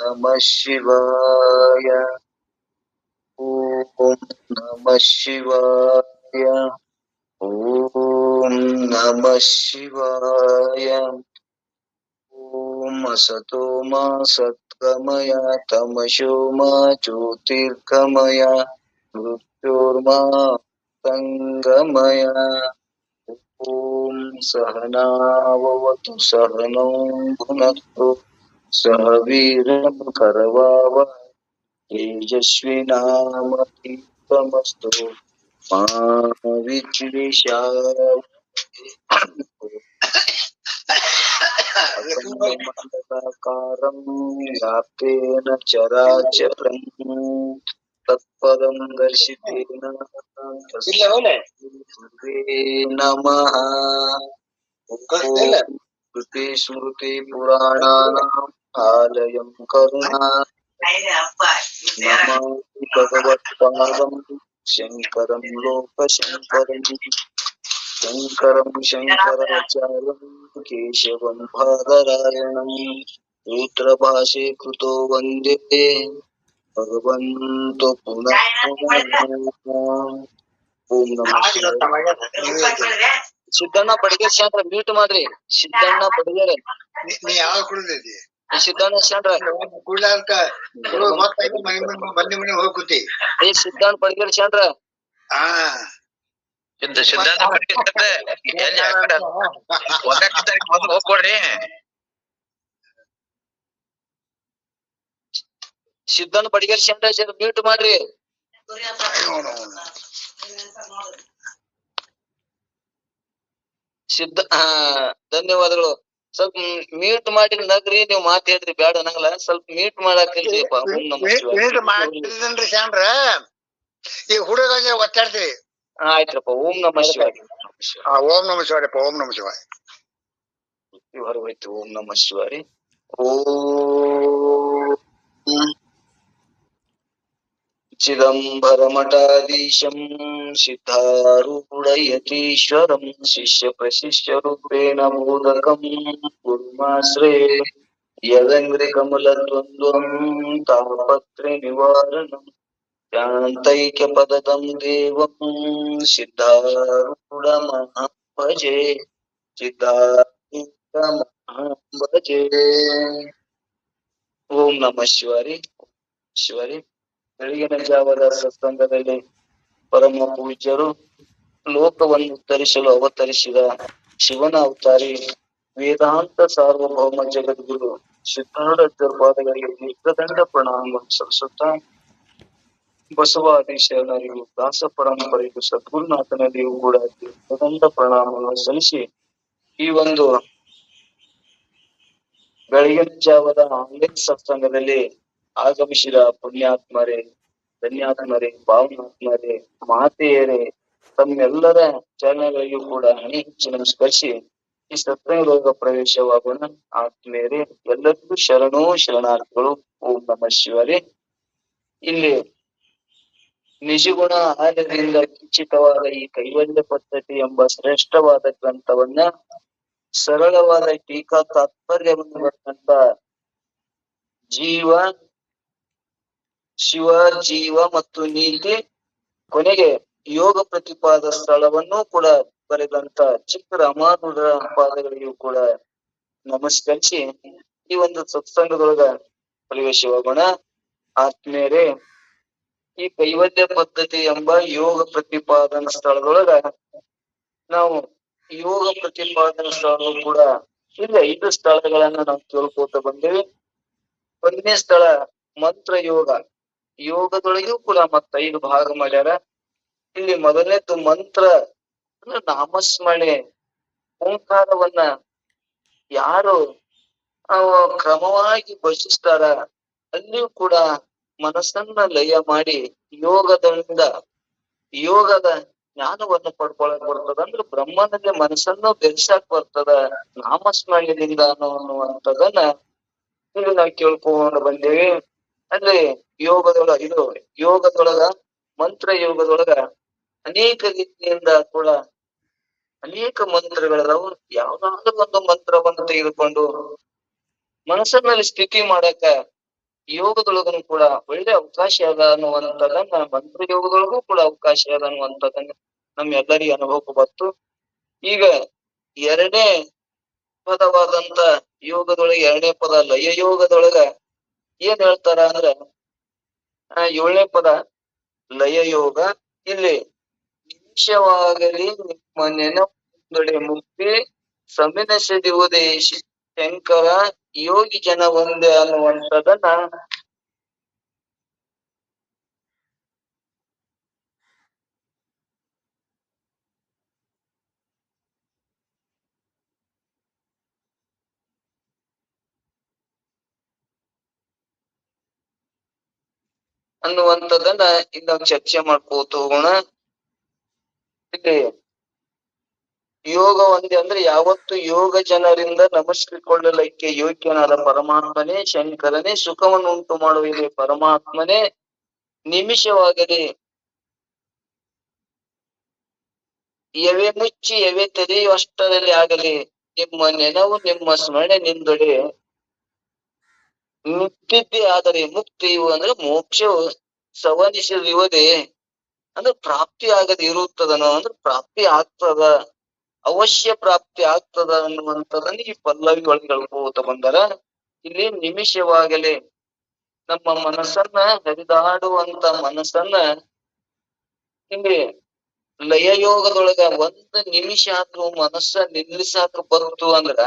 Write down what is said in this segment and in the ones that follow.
ನಮಃ ಶಿವಾಯ. ಓಂ ನಮಃ ಶಿವಾಯ. ಓಂ ನಮಃ ಶಿವಾಯ. ಓಂ ಅಸತೋ ಮಾ ಸದ್ಗಮಯ ತಮಸೋ ಮಾ ಜ್ಯೋತಿರ್ಗಮಯ ಮೃತ್ಯೋರ್ಮಾ ಸಂಗಮಯ. ಓಂ ಸಹನಾವವತು ಸಹನೋ ಭುನಕ್ತು ಸಹ ವೀರ್ಯಂ ಕರವಾವಹೈ ತೇಜಸ್ವಿನಾಮಸ್ತುಮಸ್ತು ಮಾ ವಿದ್ವಿಷಾವಕಾರಂ ವ್ಯಾಪ್ತೇನ ಚರಾಚರಂ ತತ್ಪದಂ ದರ್ಶಿತೇನ ತಸ್ಮೈ ನಮಃ. ಶ್ರುತಿ ಸ್ಮೃತಿ ಪುರಾಣಾನಾಂ ಆಲಯಂ ಕರುಣಾ ನಮಾಮಿ ಭಗವತ್ಪಾದಂ ಶಂಕರಂ ಲೋಕಶಂಕರಂ. ಶಂಕರಂ ಶಂಕರಾಚಾರ್ಯಂ ಕೇಶವಂ ಬಾದರಾಯಣಂ ಸೂತ್ರಭಾಷೆ ಕೃತೋ ವಂದೇ ಭಗವಂತೋ ಪುನಃ ಪುನಃ. ಓಂ ನಮಃ ಶಿವಾಯ. ಸಿದ್ದಣ್ಣ ಬಡಿಗೇರ್ ಶಂದ್ರ ಮ್ಯೂಟ್ ಮಾಡ್ರಿ. ಸಿದ್ದಣ್ಣ ಬಡಿಗೇರ್ ನೀ ಯಾವಾಗ ಕುಡಿದೈತಿ? ಸಿದ್ದಣ್ಣ ಶಂದ್ರ ಕುಡ್ಲಾರ್ಕ ಬಂದಿ ಮನೆ ಹೋಗ್ಕುತಿ. ಸಿದ್ದಣ್ಣ ಬಡಿಗೇರ್ ಶಂದ್ರ ಹೋಗ್ಕೊಡ್ರಿ. ಸಿದ್ದಣ್ಣ ಬಡಿಗೇರ್ ಶಂದ್ರ ಮ್ಯೂಟ್ ಮಾಡ್ರಿ. ಧನ್ಯವಾದಗಳು. ಸ್ವಲ್ಪ ಮ್ಯೂಟ್ ಮಾಡಿ ನಗ್ರಿ. ನೀವು ಮಾತು ಹೇಳ್ರಿ ಬ್ಯಾಡ ಅನ್ನಂಗಲ್ಲ. ಸ್ವಲ್ಪ ಮ್ಯೂಟ್ ಮಾಡಾಕಿಲ್ರಿ. ಮಾಡಿದ್ರಿ ಶಾನ್ರ ಈ ಹುಡುಗ ಒತ್ತಾಡ್ತೀರಿ. ಆಯ್ತ್ರಪ್ಪ. ಓಂ ನಮಃ ಶಿವಾಯ. ಓಂ ನಮಃ ಶಿವಾಯಪ್ಪ. ಓಂ ನಮಃ ಶಿವಾಯ. ಹೊರಗೋಯ್ತು. ಓಂ ನಮಃ ಶಿವಾಯ. ಓಂ ಚಿದಂಬರಮಠಾಧೀಶಂ ಸಿದ್ಧಾರೂಢಯತೀಶ್ವರಂ ಶಿಷ್ಯ ಪ್ರಶಿಷ್ಯ ರೂಪೇಣ ಬೋಧಕಂ ಗುರುಮಾಶ್ರೇ ಯದಂಗ್ರಿ ಕಮಲದ್ವಂದ್ವಂ ತಾಪತ್ರೆ ನಿವಾರಣಂ ಶಾಂತೈಕ್ಯ ಪದದಂ ದೇವಂ ಸಿದ್ಧಾರೂಢಮಹಂ ಭಜೆ. ಸಿದ್ಧಾರೂಢಮಹಂ ಭಜೆ. ಓಂ ನಮಃ ಶಿವಾಯ. ಶಿವಾಯ. ಬೆಳಗಿನ ಜಾವದ ಸತ್ಸಂಗದಲ್ಲಿ ಪರಮ ಪೂಜ್ಯರು ಲೋಕವನ್ನು ಉತ್ತರಿಸಲು ಅವತರಿಸಿದ ಶಿವನ ಅವತಾರಿ ವೇದಾಂತ ಸಾರ್ವಭೌಮ ಜಗದ್ಗುರು ಸಿದ್ಧಾರೂಢ ಪಾದಗಳಿಗೆ ದೀರ್ಘದಂಡ ಪ್ರಣಾಮವನ್ನು ಸಲ್ಲಿಸುತ್ತಾ ಬಸವಾದಿ ಶರಣರಿಗೂ ದಾಸ ಪರಂಪರೆಗೂ ಸದ್ಗುರುನಾಥನಲ್ಲಿಯೂ ಕೂಡ ದೀರ್ಘದಂಡ ಪ್ರಣಾಮವನ್ನು ಸಲ್ಲಿಸಿ ಈ ಒಂದು ಬೆಳಗಿನ ಜಾವದ ಆನ್ಲೈನ್ ಸತ್ಸಂಗದಲ್ಲಿ ಆಗಮಿಸಿದ ಪುಣ್ಯಾತ್ಮರೇ, ಧನ್ಯಾತ್ಮರೇ, ಪಾವನಾತ್ಮರೇ, ಮಾತೆಯರೇ, ತಮ್ಮೆಲ್ಲರ ಚರಣಗಳಿಗೂ ಕೂಡ ಹಣೆಹಚ್ಚಿ ನಮಸ್ಕರಿಸಿ ಈ ಸತ್ಸಂಗ ಪ್ರವೇಶವಾಗೋಣ. ಆತ್ಮೀಯರೇ, ಎಲ್ಲರಿಗೂ ಶರಣೋ ಶರಣಾರ್ಥಿಗಳು. ಓಂ ನಮಃ ಶಿವಾಯ. ಇಲ್ಲಿ ನಿಜಗುಣ ಆಲಯದಿಂದ ಕಿಂಚಿತವಾದ ಈ ಕೈವಲ್ಯ ಪದ್ಧತಿ ಎಂಬ ಶ್ರೇಷ್ಠವಾದ ಗ್ರಂಥವನ್ನ ಸರಳವಾದ ಟೀಕಾ ತಾತ್ಪರ್ಯವನ್ನು ಬರೆದಂತ ಜೀವ, ಶಿವ, ಜೀವ ಮತ್ತು ನೀತಿ, ಕೊನೆಗೆ ಯೋಗ ಪ್ರತಿಪಾದ ಸ್ಥಳವನ್ನು ಕೂಡ ಬರೆದಂತ ಚಿಕ್ಕ ರಾಮಾನುಜರ ಪಾದಗಳಿಗೂ ಕೂಡ ನಮಸ್ಕರಿಸಿ ಈ ಒಂದು ಸತ್ಸಂಗದೊಳಗ ಪ್ರವೇಶವಾಗೋಣ. ಆತ್ಮೀಯರೇ, ಈ ಕೈವಲ್ಯ ಪದ್ಧತಿ ಎಂಬ ಯೋಗ ಪ್ರತಿಪಾದನಾ ಸ್ಥಳದೊಳಗ ನಾವು ಯೋಗ ಪ್ರತಿಪಾದನಾ ಸ್ಥಳ ಕೂಡ ಇಲ್ಲ 5 ಸ್ಥಳಗಳನ್ನ ನಾವು ತಿಳ್ಕೋತ ಬಂದೇವಿ. ಒಂದನೇ ಸ್ಥಳ ಮಂತ್ರ ಯೋಗ. ಯೋಗದೊಳಗೂ ಕೂಡ ಮತ್ತ 5 ಭಾಗ ಮಾಡ್ಯಾರ. ಇಲ್ಲಿ ಮೊದಲನೇದು ಮಂತ್ರ ಅಂದ್ರೆ ನಾಮಸ್ಮರಣೆ, ಓಂಕಾರವನ್ನ ಯಾರು ಕ್ರಮವಾಗಿ ಭಜಿಸ್ತಾರ ಅಲ್ಲಿಯೂ ಕೂಡ ಮನಸ್ಸನ್ನ ಲಯ ಮಾಡಿ ಯೋಗದ ಜ್ಞಾನವನ್ನು ಪಡ್ಕೊಳಕ್ ಬರ್ತದ. ಅಂದ್ರೆ ಬ್ರಹ್ಮನಲ್ಲಿ ಮನಸ್ಸನ್ನು ಬೆರೆಸಾಕ್ ಬರ್ತದ ನಾಮಸ್ಮರಣೆಯಿಂದ ಅನ್ನುವಂಥದನ್ನ ಇಲ್ಲಿ ನಾವು ಕೇಳ್ಕೊಂಡು ಬಂದೇವಿ. ಅಂದ್ರೆ ಯೋಗದೊಳಗ ಮಂತ್ರ ಯೋಗದೊಳಗ ಅನೇಕ ರೀತಿಯಿಂದ ಕೂಡ ಅನೇಕ ಮಂತ್ರಗಳದಾವು. ಯಾವ್ದಾದ್ರು ಒಂದು ಮಂತ್ರವನ್ನು ತೆಗೆದುಕೊಂಡು ಮನಸ್ಸಿನಲ್ಲಿ ಸ್ಥಿತಿ ಮಾಡಕ ಯೋಗದೊಳಗನು ಕೂಡ ಒಳ್ಳೆ ಅವಕಾಶ ಅದ ಅನ್ನುವಂಥದ್ದನ್ನ ಮಂತ್ರ ಯೋಗದೊಳಗೂ ಕೂಡ ಅವಕಾಶ ಅದ ಅನ್ನುವಂಥದ್ದನ್ನ ನಮ್ಮೆಲ್ಲರಿಗೂ ಅನುಭವಕ್ಕೆ ಬಂತು. ಈಗ ಎರಡನೇ ಪದವಾದಂತ ಯೋಗದೊಳಗೆ ಎರಡನೇ ಪದ ಲಯ ಯೋಗದೊಳಗ ಏನ್ ಹೇಳ್ತಾರ ಅಂದ್ರ 7ನೇ ಪದ ಲಯ ಯೋಗ. ಇಲ್ಲಿ ನಿಮಿಷವಾಗಲಿ ನಿಮ್ಮ ನೆನಪುಂದೊಡೆ ಮುಕ್ತಿ ಸಮಿನಸದಿರುವುದೇ ಶಂಕರ ಯೋಗಿ ಜನ ಒಂದೇ ಅನ್ನುವಂಥದ್ದನ್ನ ಈಗ ಚರ್ಚೆ ಮಾಡ್ಕೋತ ಹೋಗೋಣ. ಇಲ್ಲಿ ಯೋಗ ಒಂದೇ ಅಂದ್ರೆ ಯಾವತ್ತು ಯೋಗ ಜನರಿಂದ ನಮಸ್ಕರಿಸಿಕೊಳ್ಳಲಿಕ್ಕೆ ಯೋಗ್ಯನಾದ ಪರಮಾತ್ಮನೇ ಶಂಕರನೇ ಸುಖವನ್ನು ಉಂಟು ಮಾಡುವ ಇಲ್ಲಿ ಪರಮಾತ್ಮನೇ ನಿಮಿಷವಾಗಲಿ ಎವೆ ಮುಚ್ಚಿ ಎವೆ ತೆರೆಯುವಷ್ಟರಲ್ಲಿ ಆಗಲಿ ನಿಮ್ಮ ನೆನವು ನಿಮ್ಮ ಸ್ಮರಣೆ ನಿಂದೊಡೆ ಮುಕ್ತಿದ್ದೆ ಆದರೆ ಮುಕ್ತಿಯು ಅಂದ್ರೆ ಮೋಕ್ಷವು ಸವನಿಸಿರುವುದೇ ಅಂದ್ರೆ ಪ್ರಾಪ್ತಿ ಆಗದೆ ಇರುತ್ತದನೋ ಅಂದ್ರೆ ಪ್ರಾಪ್ತಿ ಆಗ್ತದ, ಅವಶ್ಯ ಪ್ರಾಪ್ತಿ ಆಗ್ತದ ಅನ್ನುವಂಥದ್ದನ್ನ ಈ ಪಲ್ಲವಿ ಒಳಗೆ ಹೇಳ್ಕೋತ ಬಂದಾರ. ಇಲ್ಲಿ ನಿಮಿಷವಾಗಲಿ ನಮ್ಮ ಮನಸ್ಸನ್ನ ಹರಿದಾಡುವಂತ ಮನಸ್ಸನ್ನ ಇಲ್ಲಿ ಲಯಯೋಗದೊಳಗ 1 ನಿಮಿಷ ಆದ್ರೂ ಮನಸ್ಸ ನಿಲ್ಲಿಸಾಕ ಬಂತು ಅಂದ್ರ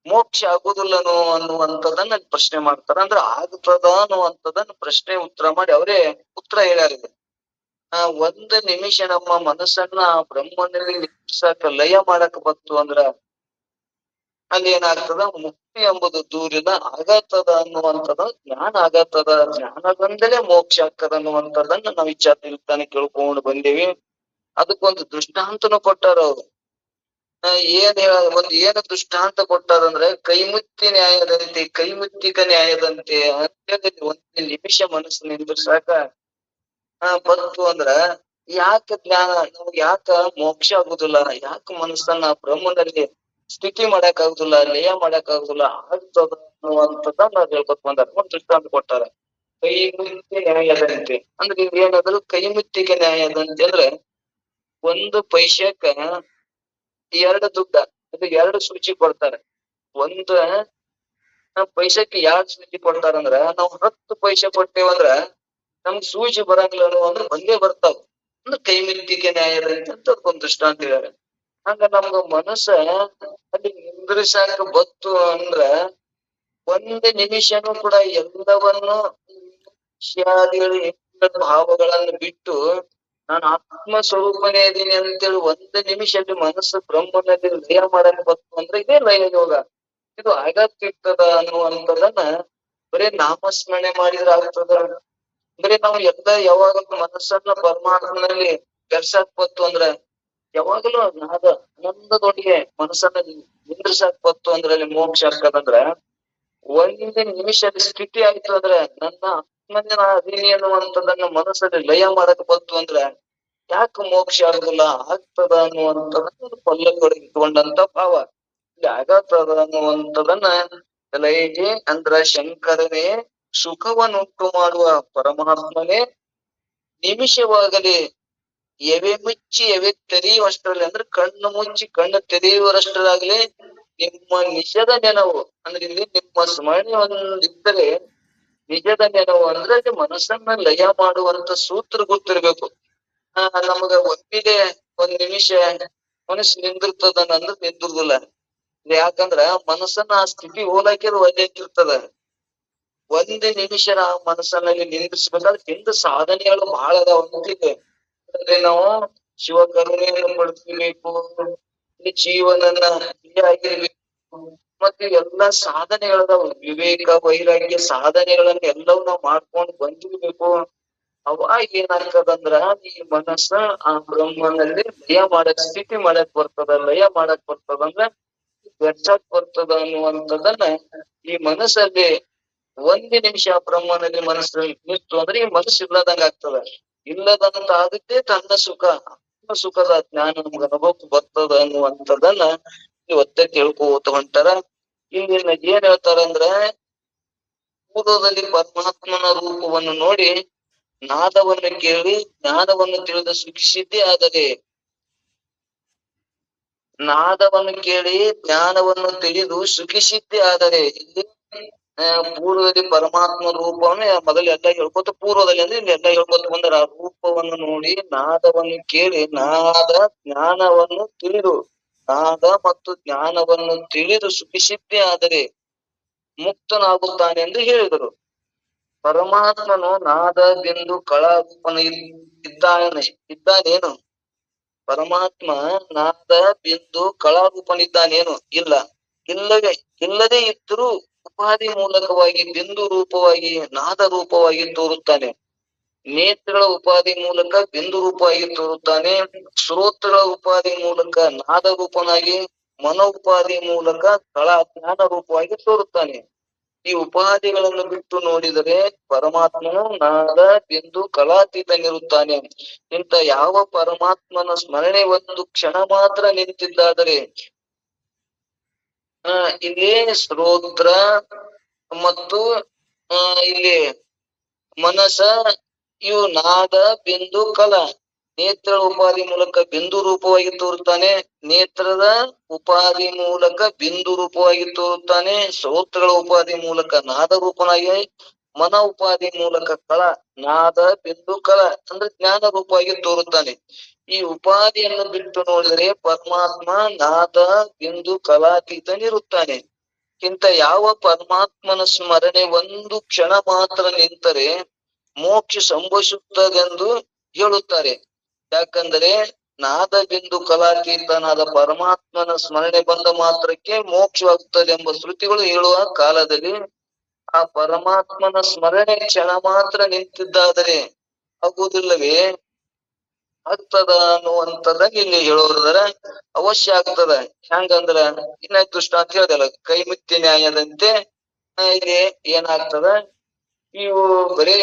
ಮೋಕ್ಷ ಆಗುದಿಲ್ಲನೋ ಅನ್ನುವಂಥದ್ದನ್ನ ಪ್ರಶ್ನೆ ಮಾಡ್ತಾರ. ಅಂದ್ರ ಆಗ್ತದ ಅನ್ನುವಂಥದ್ದನ್ನ ಪ್ರಶ್ನೆ ಉತ್ತರ ಮಾಡಿ ಅವರೇ ಉತ್ತರ ಹೇಳ್ಯಾರಿದೆ. 1 ನಿಮಿಷ ನಮ್ಮ ಮನಸ್ಸನ್ನ ಬ್ರಹ್ಮನಲ್ಲಿ ನಿಲ್ಲಿಸಾಕ ಲಯ ಮಾಡಕ್ ಬಂತು ಅಂದ್ರ ಅಲ್ಲಿ ಏನಾಗ್ತದ ಮುಕ್ತಿ ಎಂಬುದು ದೂರಿದ ಆಗತ್ತದ ಅನ್ನುವಂಥದ್ದು ಜ್ಞಾನ ಆಗತ್ತದ, ಜ್ಞಾನದಿಂದಲೇ ಮೋಕ್ಷ ಆಗ್ತದ ಅನ್ನುವಂಥದ್ದನ್ನ ನಾವು ಇಚ್ಛಾತಿರ್ತಾನೆ ಕೇಳ್ಕೊಂಡು ಬಂದೇವಿ. ಅದಕ್ಕೊಂದು ದೃಷ್ಟಾಂತನು ಕೊಟ್ಟಾರ ಅವ್ರು. ಏನು ದೃಷ್ಟಾಂತ ಕೊಟ್ಟಾರಂದ್ರೆ ಕೈಮುತ್ತಿ ನ್ಯಾಯದಂತೆ ಕೈಮುತ್ತಿಕ ನ್ಯಾಯದಂತೆ ಅಂತೇಳಿ 1 ನಿಮಿಷ ಮನಸ್ಸು ನಿಂದ್ರಸಾಕ ಬಂತು ಅಂದ್ರ ಯಾಕ ಜ್ಞಾನ ನಮ್ಗೆ ಯಾಕ ಮೋಕ್ಷ ಆಗುದಿಲ್ಲ, ಯಾಕ ಮನಸ್ಸನ್ನ ಬ್ರಹ್ಮನಲ್ಲಿ ಸ್ಥಿತಿ ಮಾಡಕ್ ಆಗುದಿಲ್ಲ, ಲಯ ಮಾಡಕ್ ಆಗುದಿಲ್ಲ, ಆಗ್ತದ ಅನ್ನುವಂಥದ್ದನ್ನ ಹೇಳ್ಕೊತ್ ಬಂದಾರ. ಒಂದ್ ದೃಷ್ಟಾಂತ ಕೊಟ್ಟಾರ ಕೈಮುತ್ತಿ ನ್ಯಾಯದಂತೆ. ಅಂದ್ರೆ ಈಗ ಏನಾದ್ರು ಕೈಮುತ್ತಿಗೆ ನ್ಯಾಯದಂತೆ ಅಂದ್ರೆ 1 ಪೈಸಕ್ಕ 2 ದುಡ್ಡ, ಅದು 2 ಸೂಚಿ ಕೊಡ್ತಾರೆ. 1 ಪೈಸಕ್ಕೆ 2 ಸೂಚಿ ಕೊಡ್ತಾರಂದ್ರ ನಾವು 10 ಪೈಸೆ ಕೊಟ್ಟೇವಂದ್ರ ನಮ್ಗ್ ಸೂಜಿ ಬರಂಗಿಲ್ಲ ಅಂದ್ರೆ ಒಂದೇ ಬರ್ತಾವ. ಅಂದ್ರೆ ಕೈಮಿತ್ತಿಗೆ ನ್ಯಾಯದಂತೆ ಅಂತ ಅದಕ್ಕೊಂದು ದೃಷ್ಟಾಂತ ಹೇಳ್ಯಾರ. ಹಂಗ ನಮ್ಗ ಮನಸ್ಸ ಅಲ್ಲಿ ನಿಂದ್ರಿಸಾಕ ಬತ್ತು ಅಂದ್ರ 1 ನಿಮಿಷನೂ ಕೂಡ ಎಲ್ಲವನ್ನು ವಿಷಯಾದಿಗಳು ಭಾವಗಳನ್ನು ಬಿಟ್ಟು ನಾನು ಆತ್ಮ ಸ್ವರೂಪನೇ ಇದೀನಿ ಅಂತೇಳಿ 1 ನಿಮಿಷದಲ್ಲಿ ಮನಸ್ಸು ಬ್ರಹ್ಮನಲ್ಲಿ ಲಯ ಮಾಡಕ್ ಬಂತು ಅಂದ್ರೆ ಇದೇ ಲಯ ಯೋಗ. ಇದು ಆಗತ್ತಿರ್ತದ ಅನ್ನುವಂಥದ್ದನ್ನ ಬರೀ ನಾಮಸ್ಮರಣೆ ಮಾಡಿದ್ರೆ ಆಗ್ತದ. ಬರೀ ನಾವು ಯಾವಾಗ ಮನಸ್ಸನ್ನ ಪರಮಾತ್ಮನಲ್ಲಿ ಬೆರ್ಸಾಕ್ ಬತ್ತು ಅಂದ್ರ ಯಾವಾಗಲೂ ಆನಂದದೊಟ್ಟಿಗೆ ಮನಸ್ಸನ್ನ ನಿಂದ್ರಿಸಾಕ್ ಬತ್ತು ಅಂದ್ರೆ ಅಲ್ಲಿ ಮೋಕ್ಷ ಆಗ್ತದಂದ್ರ 1 ನಿಮಿಷದ ಸ್ಥಿತಿ ಆಯ್ತು ಅಂದ್ರೆ ನನ್ನ ಆತ್ಮನ ಅಧೀನಿ ಅನ್ನುವಂಥದ್ದನ್ನ ಮನಸ್ಸಲ್ಲಿ ಲಯ ಮಾಡಕ್ ಬಂತು ಅಂದ್ರ ಯಾಕೆ ಮೋಕ್ಷ ಆಗುದಿಲ್ಲ, ಆಗ್ತದ ಅನ್ನುವಂಥದ್ದನ್ನ ಪಲ್ಲವಿಯೊಳಗೆ ಇಟ್ಕೊಂಡಂತ ಭಾವ. ಇಲ್ಲಿ ಆಗತ್ತದ ಅನ್ನುವಂಥದ್ದನ್ನ ಲಯಗೆ ಅಂದ್ರ ಶಂಕರನೇ ಸುಖವನ್ನುಂಟು ಮಾಡುವ ಪರಮಾತ್ಮನೇ ನಿಮಿಷವಾಗಲಿ ಎವೆ ಮುಚ್ಚಿ ಎವೆ ತೆರೆಯುವಷ್ಟರಲ್ಲಿ ಅಂದ್ರೆ ಕಣ್ಣು ಮುಚ್ಚಿ ಕಣ್ಣು ತೆರೆಯುವಷ್ಟರಾಗ್ಲಿ ನಿಮ್ಮ ನಿಜದ ನೆನವು ಅಂದ್ರೆ ಇಲ್ಲಿ ನಿಮ್ಮ ಸ್ಮರಣೆ ಒಂದಿದ್ದರೆ ನಿಜದ ನೆನವು ಅಂದ್ರೆ ಅಲ್ಲಿ ಮನಸ್ಸನ್ನ ಲಯ ಮಾಡುವಂತ ಸೂತ್ರ ಗೊತ್ತಿರ್ಬೇಕು. ನಮಗ ಒಮ್ಮಿಗೆ 1 ನಿಮಿಷ ಮನಸ್ಸು ನಿಂದಿರ್ತದ ಅಂದ್ರೆ ನಿಂದಿರುದಿಲ್ಲ. ಯಾಕಂದ್ರ ಮನಸ್ಸನ್ನ ಆ ಸ್ಥಿತಿ ಹೋಲಾಕಿದ್ರೆ ಒಳ್ಳೆತಿರ್ತದ. 1 ನಿಮಿಷ ಮನಸ್ಸನ್ನಲ್ಲಿ ನಿಂದಿರ್ಸ್ಬೇಕಾದ್ರೆ ಹಿಂದ ಸಾಧನೆಗಳು ಬಹಳ ಅದಾವ. ನಾವು ಶಿವ ಕರುಣೆಯನ್ನು ಪಡ್ತಿರ್ಬೇಕು, ಜೀವನನ್ನ ಆಗಿರ್ಬೇಕು, ಮತ್ತೆ ಎಲ್ಲಾ ಸಾಧನೆಗಳದಾವ. ವಿವೇಕ ವೈರಾಗ್ಯ ಸಾಧನೆಗಳನ್ನ ಎಲ್ಲವೂ ನಾವು ಮಾಡ್ಕೊಂಡು ಬಂದಿರ್ಬೇಕು. ಅವಾಗ ಏನಾಗ್ತದಂದ್ರ ಈ ಮನಸ್ಸ ಆ ಬ್ರಹ್ಮನಲ್ಲಿ ಲಯ ಮಾಡಕ್ ಸ್ಥಿತಿ ಮಾಡಕ್ ಬರ್ತದ, ಲಯ ಮಾಡಕ್ ಬರ್ತದಂದ್ರ ಬೆರ್ಸಾಕ್ ಬರ್ತದ ಅನ್ನುವಂಥದ್ದನ್ನ ಈ ಮನಸ್ಸಲ್ಲಿ 1 ನಿಮಿಷ ಬ್ರಹ್ಮನಲ್ಲಿ ಮನಸ್ಸು ನಿಂತು ಅಂದ್ರೆ ಈ ಮನಸ್ಸು ಇಲ್ಲದಂಗ ಆಗ್ತದ. ಇಲ್ಲದಂತ ಆಗುತ್ತೆ ತನ್ನ ಸುಖ, ಆತ್ಮ ಸುಖದ ಜ್ಞಾನ ನಮ್ಗ ಅನುಭವಕ್ಕೆ ಬರ್ತದ ಅನ್ನುವಂಥದ್ದನ್ನ ಒತ್ತೆ ತಿಳ್ಕೋತ ಹೊಂಟಾರ. ಇಲ್ಲಿ ಏನ್ ಹೇಳ್ತಾರಂದ್ರ ಪೂರ್ವದಲ್ಲಿ ಪರಮಾತ್ಮನ ರೂಪವನ್ನು ನೋಡಿ ನಾದವನ್ನು ಕೇಳಿ ಜ್ಞಾನವನ್ನು ತಿಳಿದ ಸುಖಿಸಿದ್ದೇ ಆದರೆ ನಾದವನ್ನು ಕೇಳಿ ಜ್ಞಾನವನ್ನು ತಿಳಿದು ಸುಖಿಸಿದ್ದೇ ಆದರೆ ಇಲ್ಲಿ ಪೂರ್ವದಲ್ಲಿ ಪರಮಾತ್ಮ ರೂಪವನ್ನು ಮೊದಲು ಎಲ್ಲ ಹೇಳ್ಕೊತ ಪೂರ್ವದಲ್ಲಿ ಅಂದ್ರೆ ಇಲ್ಲಿ ಎಲ್ಲ ಹೇಳ್ಕೊತ ಬಂದರ ಆ ರೂಪವನ್ನು ನೋಡಿ ನಾದವನ್ನು ಕೇಳಿ ಜ್ಞಾನವನ್ನು ತಿಳಿದು ನಾದ ಮತ್ತು ಜ್ಞಾನವನ್ನು ತಿಳಿದು ಸುಖಿಸಿದ್ದೇ ಆದರೆ ಮುಕ್ತನಾಗುತ್ತಾನೆ ಎಂದು ಹೇಳಿದರು. ಪರಮಾತ್ಮನು ನಾದ ಬಿಂದು ಕಳಾ ರೂಪನ ಇದ್ದಾನೇನು? ಪರಮಾತ್ಮ ನಾದ ಬಿಂದು ಕಳಾರೂಪನಿದ್ದಾನೇನು? ಇಲ್ಲದೆ ಇದ್ದರೂ ಉಪಾಧಿ ಮೂಲಕವಾಗಿ ಬಿಂದು ರೂಪವಾಗಿ ನಾದ ರೂಪವಾಗಿ ತೋರುತ್ತಾನೆ. ನೇತ್ರಗಳ ಉಪಾಧಿ ಮೂಲಕ ಬಿಂದು ರೂಪವಾಗಿ ತೋರುತ್ತಾನೆ. ಶ್ರೋತ್ರಗಳ ಉಪಾಧಿ ಮೂಲಕ ನಾದ ರೂಪನಾಗಿ, ಮನೋಪಾಧಿ ಮೂಲಕ ಜ್ಞಾನ ರೂಪವಾಗಿ ತೋರುತ್ತಾನೆ. ಈ ಉಪಾಧಿಗಳನ್ನು ಬಿಟ್ಟು ನೋಡಿದರೆ ಪರಮಾತ್ಮನು ನಾದ ಬಿಂದು ಕಲಾತೀತನಿರುತ್ತಾನೆ. ಇಂಥ ಯಾವ ಪರಮಾತ್ಮನ ಸ್ಮರಣೆ ಒಂದು ಕ್ಷಣ ಮಾತ್ರ ನಿಂತಿದ್ದಾದರೆ ಇಲ್ಲಿ ಶ್ರೋತ್ರ ಮತ್ತು ಇಲ್ಲಿ ಮನಸ ಇವು ನಾದ ಬಿಂದು ಕಲಾ ನೇತ್ರ ಉಪಾಧಿ ಮೂಲಕ ಬಿಂದು ರೂಪವಾಗಿ ತೋರುತ್ತಾನೆ. ನೇತ್ರದ ಉಪಾಧಿ ಮೂಲಕ ಬಿಂದು ರೂಪವಾಗಿ ತೋರುತ್ತಾನೆ. ಶ್ರೋತ್ರಗಳ ಉಪಾಧಿ ಮೂಲಕ ನಾದ ರೂಪನಾಗಿ, ಮನ ಉಪಾಧಿ ಮೂಲಕ ಕಳ ನಾದ ಬಿಂದು ಕಳ ಅಂದ್ರೆ ಜ್ಞಾನ ರೂಪವಾಗಿ ತೋರುತ್ತಾನೆ. ಈ ಉಪಾಧಿಯನ್ನು ಬಿಟ್ಟು ನೋಡಿದರೆ ಪರಮಾತ್ಮ ನಾದ ಬಿಂದು ಕಲಾತೀತನಿರುತ್ತಾನೆ. ಇಂಥ ಯಾವ ಪರಮಾತ್ಮನ ಸ್ಮರಣೆ ಒಂದು ಕ್ಷಣ ಮಾತ್ರ ನಿಂತರೆ ಮೋಕ್ಷ ಸಂಭವಿಸುತ್ತದೆಂದು ಹೇಳುತ್ತಾರೆ. ಯಾಕಂದರೆ ನಾದ ಬಿಂದು ಕಲಾತೀತನಾದ ಪರಮಾತ್ಮನ ಸ್ಮರಣೆ ಬಂದ ಮಾತ್ರಕ್ಕೆ ಮೋಕ್ಷವಾಗುತ್ತದೆ ಎಂಬ ಶ್ರುತಿಗಳು ಹೇಳುವ ಕಾಲದಲ್ಲಿ ಆ ಪರಮಾತ್ಮನ ಸ್ಮರಣೆ ಕ್ಷಣ ಮಾತ್ರ ನಿಂತಿದ್ದಾದರೆ ಆಗುವುದಿಲ್ಲವೇ? ಆಗ್ತದ ಅನ್ನುವಂಥದ್ದನ್ನ ಇಲ್ಲಿ ಹೇಳೋದ್ರ ಅವಶ್ಯ ಆಗ್ತದ. ಹೆಂಗಂದ್ರ ಇನ್ನ ದೃಷ್ಟಾಂತ ಹೇಳ್ದಲ್ಲ, ಕೈಮುತ್ಯ ನ್ಯಾಯದಂತೆ ಇಲ್ಲಿ ಏನಾಗ್ತದ, ಇವು ಬರೇ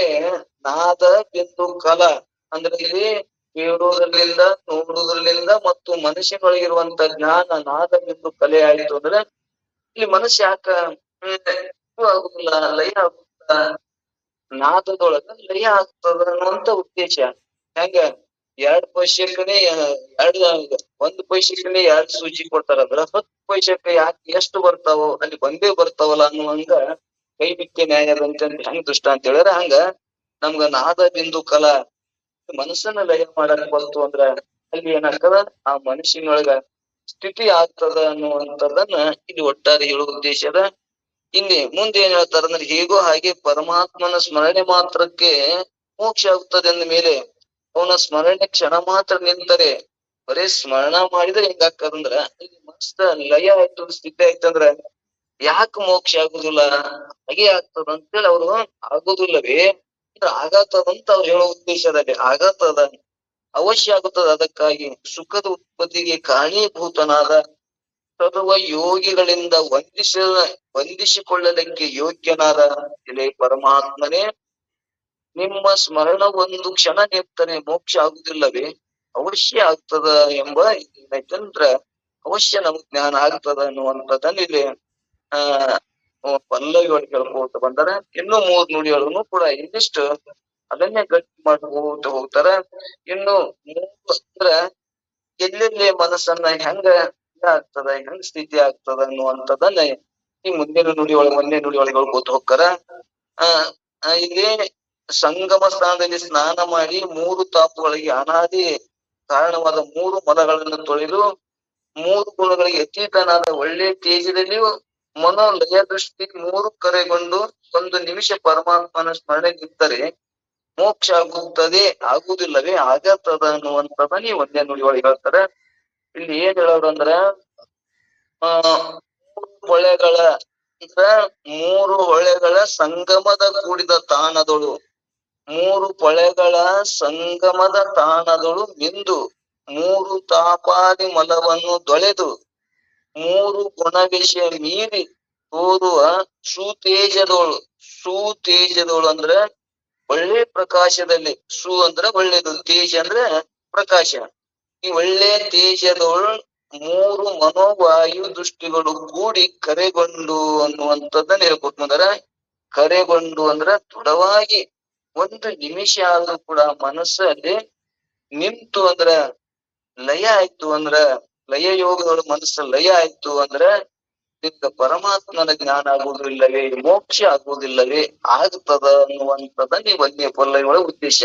ನಾದ ಬಿಂದು ಕಲಾ ಅಂದ್ರೆ ಇಲ್ಲಿ ಕೇಳೋದ್ರಲ್ಲಿಂದ ನೋಡುವುದ್ರಲ್ಲಿಂದ ಮತ್ತು ಮನುಷ್ಯನೊಳಗಿರುವಂತ ಜ್ಞಾನ ನಾದ ಬಿಂದು ಕಲೆ ಆಯ್ತು ಅಂದ್ರೆ ಇಲ್ಲಿ ಮನಸ್ಸು ಯಾಕ ಆಗುದಿಲ್ಲ, ಲಯ ಆಗುತ್ತ ನಾದದೊಳಗ ಲಯ ಆಗ್ತದ ಅನ್ನುವಂತ ಉದ್ದೇಶ. ಹೆಂಗ 2 ಪೈಸೆಕನೆ ಒಂದು ಪೈಸೆಕನೆ 2 ಸೂಚಿ ಕೊಡ್ತಾರಂದ್ರ 10 ಪೈಸೆಕ್ಕೆ ಯಾಕೆ ಎಷ್ಟು ಬರ್ತಾವೋ ಅಲ್ಲಿ ಬಂದೇ ಬರ್ತಾವಲ್ಲ ಅನ್ನುವಂಗ ಕೈಮಿತ್ಯ ನ್ಯಾಯದಂತೆ ಹೆಂಗ್ ದುಷ್ಟ ಅಂತ ಹೇಳಿದ್ರೆ ಹಂಗ ನಮ್ಗ ನಾದ ಬಿಂದು ಕಲಾ ಮನಸ್ಸನ್ನ ಲಯ ಮಾಡಕ್ ಬಂತು ಅಂದ್ರ ಅಲ್ಲಿ ಏನಾಗ್ತದ, ಆ ಮನುಷ್ಯನೊಳಗ ಸ್ಥಿತಿ ಆಗ್ತದ ಅನ್ನುವಂಥದ್ದನ್ನ ಇಲ್ಲಿ ಒಟ್ಟಾರೆ ಹೇಳುವ ಉದ್ದೇಶದ. ಇಲ್ಲಿ ಮುಂದೆ ಏನ್ ಹೇಳ್ತಾರ ಅಂದ್ರೆ, ಹೇಗೋ ಹಾಗೆ ಪರಮಾತ್ಮನ ಸ್ಮರಣೆ ಮಾತ್ರಕ್ಕೆ ಮೋಕ್ಷ ಆಗುತ್ತದೆ ಅಂದ ಮೇಲೆ ಅವನ ಸ್ಮರಣೆ ಕ್ಷಣ ಮಾತ್ರ ನಿಂತರೆ ಬರೇ ಸ್ಮರಣ ಮಾಡಿದ್ರೆ ಹೆಂಗಾಗ್ತದಂದ್ರ ಇಲ್ಲಿ ಮಸ್ತ ಲಯ ಆಯ್ತು, ಸ್ಥಿತಿ ಆಯ್ತಂದ್ರ ಯಾಕೆ ಮೋಕ್ಷ ಆಗುದಿಲ್ಲ? ಹಾಗೆ ಆಗ್ತದ ಅಂತೇಳಿ ಅವ್ರು ಆಗುದಿಲ್ಲವೇ ಆಗತ್ತದಂತ ಅವ್ರು ಹೇಳೋ ಉದ್ದೇಶದಲ್ಲಿ ಆಗತ್ತದ, ಅವಶ್ಯ ಆಗುತ್ತದೆ. ಅದಕ್ಕಾಗಿ ಸುಖದ ಉತ್ಪತ್ತಿಗೆ ಕಾರಣೀಭೂತನಾದ ಸರ್ವ ಯೋಗಿಗಳಿಂದ ವಂದಿಸಿಕೊಳ್ಳಲಿಕ್ಕೆ ಯೋಗ್ಯನಾದ ಇಲ್ಲಿ ಪರಮಾತ್ಮನೇ ನಿಮ್ಮ ಸ್ಮರಣ ಒಂದು ಕ್ಷಣ ನಿಂತರೆ ಮೋಕ್ಷ ಆಗುದಿಲ್ಲವೇ? ಅವಶ್ಯ ಆಗ್ತದ ಎಂಬ ಏನಂದ್ರ ಅವಶ್ಯ ನಮ್ಗ್ ಜ್ಞಾನ ಆಗ್ತದ ಅನ್ನುವಂಥದ್ದನ್ನ ಇಲ್ಲಿ ಪಲ್ಲವಿ ಒಳಗೆ ಹೇಳ್ಕೊತ ಬಂದಾರ. ಇನ್ನು 3 ನುಡಿಗಳನ್ನು ಕೂಡ ಇನ್ನಿಷ್ಟು ಅದನ್ನೇ ಗಟ್ಟಿ ಮಾಡ್ಕೋತ ಹೋಗ್ತಾರ. ಇನ್ನು 3 ಅಂದ್ರ ಎಲ್ಲೆಲ್ಲಿ ಮನಸ್ಸನ್ನ ಹೆಂಗ ಆಗ್ತದ, ಹೆಂಗ್ ಸ್ಥಿತಿ ಆಗ್ತದ ಅನ್ನುವಂಥದ್ದನ್ನ ಈ ಮುಂದಿನ ನುಡಿ ಒಳಗೆ ಒಂದೇ ನುಡಿ ಒಳಗೆ ಹೇಳ್ಕೊತ ಹೋಗ್ತಾರ. ಇಲ್ಲಿ ಸಂಗಮ ಸ್ಥಾನದಲ್ಲಿ ಸ್ನಾನ ಮಾಡಿ 3 ತಾಪುಗಳಿಗೆ ಅನಾದಿ ಕಾರಣವಾದ 3 ಮಲಗಳನ್ನು ತೊಳೆದು 3 ಗುಣಗಳಿಗೆ ಅತೀತನಾದ ಒಳ್ಳೆ ತೇಜದಲ್ಲಿಯೂ ಮನೋಲಯ ದೃಷ್ಟಿ 3 ಕರೆಗೊಂಡು 1 ನಿಮಿಷ ಪರಮಾತ್ಮನ ಸ್ಮರಣೆ ನಿಂತರೆ ಮೋಕ್ಷ ಆಗುತ್ತದೆ, ಆಗುದಿಲ್ಲವೇ? ಆಗತ್ತದ ಅನ್ನುವಂಥದ್ದನ್ನ ಈ ಒಂದೇ ನುಡಿ ಒಳಗೆ ಹೇಳ್ತಾರೆ. ಇಲ್ಲಿ ಏನ್ ಹೇಳೋರು ಅಂದ್ರ 3 ಹೊಳೆಗಳ ಅಂದ್ರ 3 ಹೊಳೆಗಳ ಸಂಗಮದ ಕೂಡಿದ ತಾಣದಳು 3 ಹೊಳೆಗಳ ಸಂಗಮದ ತಾಣದಳು ಮಿಂದು 3 ತಾಪಾದಿ ಮಲವನ್ನು ತೊಳೆದು 3 ಗುಣವಿಷಯ ಮೀರಿ ತೋರುವ ಸುತೇಜದೋಳು ಅಂದ್ರೆ ಒಳ್ಳೆ ಪ್ರಕಾಶದಲ್ಲಿ, ಅಂದ್ರೆ ಒಳ್ಳೇದು, ತೇಜ ಅಂದ್ರೆ ಪ್ರಕಾಶ. ಈ ಒಳ್ಳೆ ತೇಜದೋಳು 3 ಮನೋವಾಯು ದೃಷ್ಟಿಗಳು ಕೂಡಿ ಕರೆಗೊಂಡು ಅನ್ನುವಂಥದ್ದನ್ನ ಹೇಳ್ಕೊಟ್ಟಾರ. ಕರೆಗೊಂಡು ಅಂದ್ರ ದೃಢವಾಗಿ ಒಂದು ನಿಮಿಷ ಆದ್ರೂ ಕೂಡ ಮನಸ್ಸಲ್ಲಿ ನಿಂತು ಅಂದ್ರ ಲಯ ಆಯ್ತು ಅಂದ್ರ ಲಯ ಯೋಗದೊಳಗ ಮನಸ್ಸ ಲಯ ಆಯ್ತು ಅಂದ್ರ ನಿಮ್ಗ ಪರಮಾತ್ಮನ ಜ್ಞಾನ ಆಗುವುದಿಲ್ಲವೇ, ಮೋಕ್ಷ ಆಗುವುದಿಲ್ಲವೇ, ಆಗ್ತದ ಅನ್ನುವಂಥದ ನೀವು 1ನೇ ಪಲ್ಲವಿ ಉದ್ದೇಶ.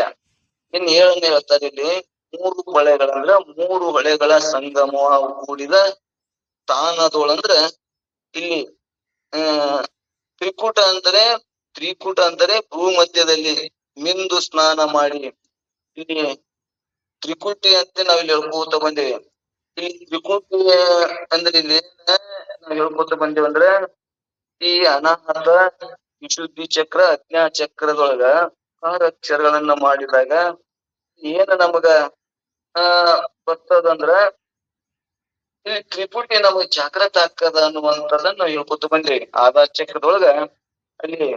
ಇನ್ 7ನೇ ಹೇಳ್ತಾರೆ ಇಲ್ಲಿ, 3 ಹೊಳೆಗಳಂದ್ರ 3 ಹೊಳೆಗಳ ಸಂಗಮ ಕೂಡಿದ ತಾನದೋಳಂದ್ರ ಇಲ್ಲಿ ತ್ರಿಕೂಟ ಅಂದರೆ ಭೂಮಧ್ಯದಲ್ಲಿ ಮಿಂದು ಸ್ನಾನ ಮಾಡಿ, ಇಲ್ಲಿ ತ್ರಿಕೂಟಿ ಅಂತ ನಾವಿಲ್ಲಿ ಹೇಳ್ಕೋತ ಬಂದೇವೆ. ಇಲ್ಲಿ ತ್ರಿಕೂಟಿ ಅಂದ್ರೆ ಇಲ್ಲಿ ನಾವ್ ಹೇಳ್ಕೋತ ಬಂದೇವಂದ್ರ ಈ ಅನಾಹತ ವಿಶುದ್ಧಿ ಚಕ್ರ ಅಜ್ಞಾ ಚಕ್ರದೊಳಗ 6 ಅಕ್ಷರಗಳನ್ನ ಮಾಡಿದಾಗ ಏನ ನಮಗ ಬರ್ತದಂದ್ರ ಇಲ್ಲಿ ತ್ರಿಪುಟಿ ನಮಗ್ ಜಾಗೃತ ಆಗ್ತದ ಅನ್ನುವಂಥದ್ದನ್ನ ನಾವ್ ಹೇಳ್ಕೊತ ಬಂದ್ರಿ. ಆಧಾರ್ ಚಕ್ರದೊಳಗ ಅಲ್ಲಿ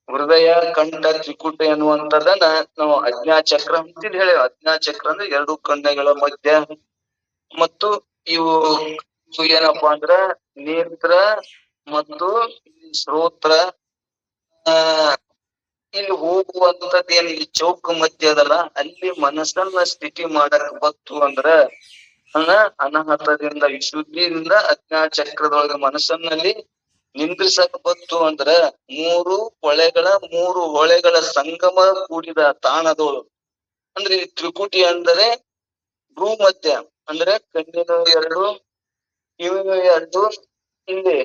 ಹೃದಯ ಕಂಠ ತ್ರಿಕುಟಿ ಅನ್ನುವಂಥದ್ದನ್ನ ನಾವು ಅಜ್ಞಾ ಚಕ್ರ ಅಂತ ಹೇಳಿ. ಅಜ್ಞಾ ಚಕ್ರ ಅಂದ್ರೆ 2 ಕಣ್ಣುಗಳ ಮಧ್ಯ ಮತ್ತು ಇವು ಏನಪ್ಪಾ ಅಂದ್ರ ನೇತ್ರ ಮತ್ತು ಶ್ರೋತ್ರ ಇಲ್ಲಿ ಹೋಗುವಂತದ್ದು ಏನ್ ಇಲ್ಲಿ ಚೌಕ ಮಧ್ಯ ಅದಲ್ಲ, ಅಲ್ಲಿ ಮನಸ್ಸನ್ನ ಸ್ಥಿತಿ ಮಾಡಕ್ ಬತ್ತು ಅಂದ್ರ ಅನಾಹತದಿಂದ ವಿಶುದ್ಧಿಯಿಂದ ಅಜ್ಞಾ ಚಕ್ರದೊಳಗ ಮನಸ್ಸನ್ನಲ್ಲಿ ನಿಂದ್ರಿಸಕ್ ಬತ್ತು ಅಂದ್ರ 3 ಹೊಳೆಗಳ ಸಂಗಮ ಕೂಡಿದ ತಾಣದೋಳು ಅಂದ್ರೆ ಈ ತ್ರಿಕುಟಿ ಅಂದರೆ ಭೂಮಧ್ಯ ಅಂದ್ರೆ ಕಣ್ಣಿನ 2, ಕಿವಿನ 2, ಇಲ್ಲಿ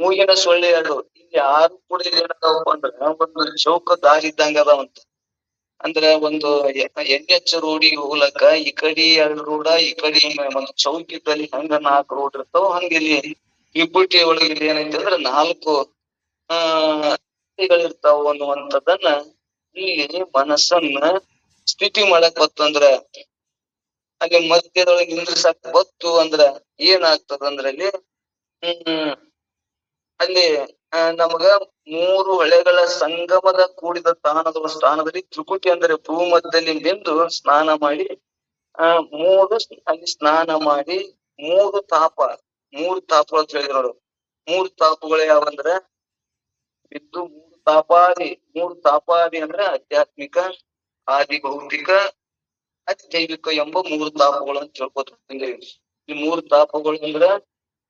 ಮೂಗಿನ ಸೊಳ್ಳೆ 2, ಇಲ್ಲಿ 6 ಕೂಡ ಏನದಾವಪ್ಪ ಅಂದ್ರ ಒಂದು ಚೌಕ ದಾರಿ ಇದ್ದಂಗ ಅದಾವಂತ. ಅಂದ್ರೆ ಒಂದು NH ರೋಡಿಗೆ ಹೋಗ್ಲಕ್ಕ ಈ ಕಡೆ 2 ರೋಡ, ಈ ಕಡೆ ಒಂದು ಚೌಕಿದ್ದಲ್ಲಿ ಹಂಗ 4 ರೋಡ್ ಇರ್ತಾವ. ಹಂಗ ಇಲ್ಲಿ ತ್ರಿಕುಟಿ ಒಳಗೆ ಇಲ್ಲಿ ಏನೈತಿ ಅಂದ್ರ 4 ಇರ್ತಾವ ಅನ್ನುವಂಥದ್ದನ್ನ ಇಲ್ಲಿ ಮನಸ್ಸನ್ನ ಸ್ಥಿತಿ ಮಾಡಕ್ ಬತ್ತು ಅಂದ್ರ, ಅಲ್ಲಿ ಮಧ್ಯದೊಳಗೆ ನಿಂದ್ರಿಸಕ್ ಬತ್ತು ಅಂದ್ರ ಏನಾಗ್ತದ ಅಂದ್ರ ಅಲ್ಲಿ ನಮಗ 3 ಹೊಳೆಗಳ ಸಂಗಮದ ಕೂಡಿದ ಸ್ಥಾನದಲ್ಲಿ ತ್ರಿಕುಟಿ ಅಂದ್ರೆ ಭೂಮಧ್ಯದಲ್ಲಿ ನಿಂತು ಸ್ನಾನ ಮಾಡಿ 3 ಅಲ್ಲಿ ಸ್ನಾನ ಮಾಡಿ 3 ತಾಪಗಳು ತಿಳಿದ್ರು ನೋಡು. 3 ತಾಪಗಳು ಯಾವಂದ್ರ ಬಿದ್ದು 3 ತಾಪಾದಿ ಅಂದ್ರೆ ಆಧ್ಯಾತ್ಮಿಕ, ಆದಿ ಭೌತಿಕ, ಅತಿ ಜೈವಿಕ ಎಂಬ 3 ತಾಪಗಳು ಅಂತ ತಿಳ್ಕೊತೀವಿ. ಈ 3 ತಾಪಗಳು ಅಂದ್ರ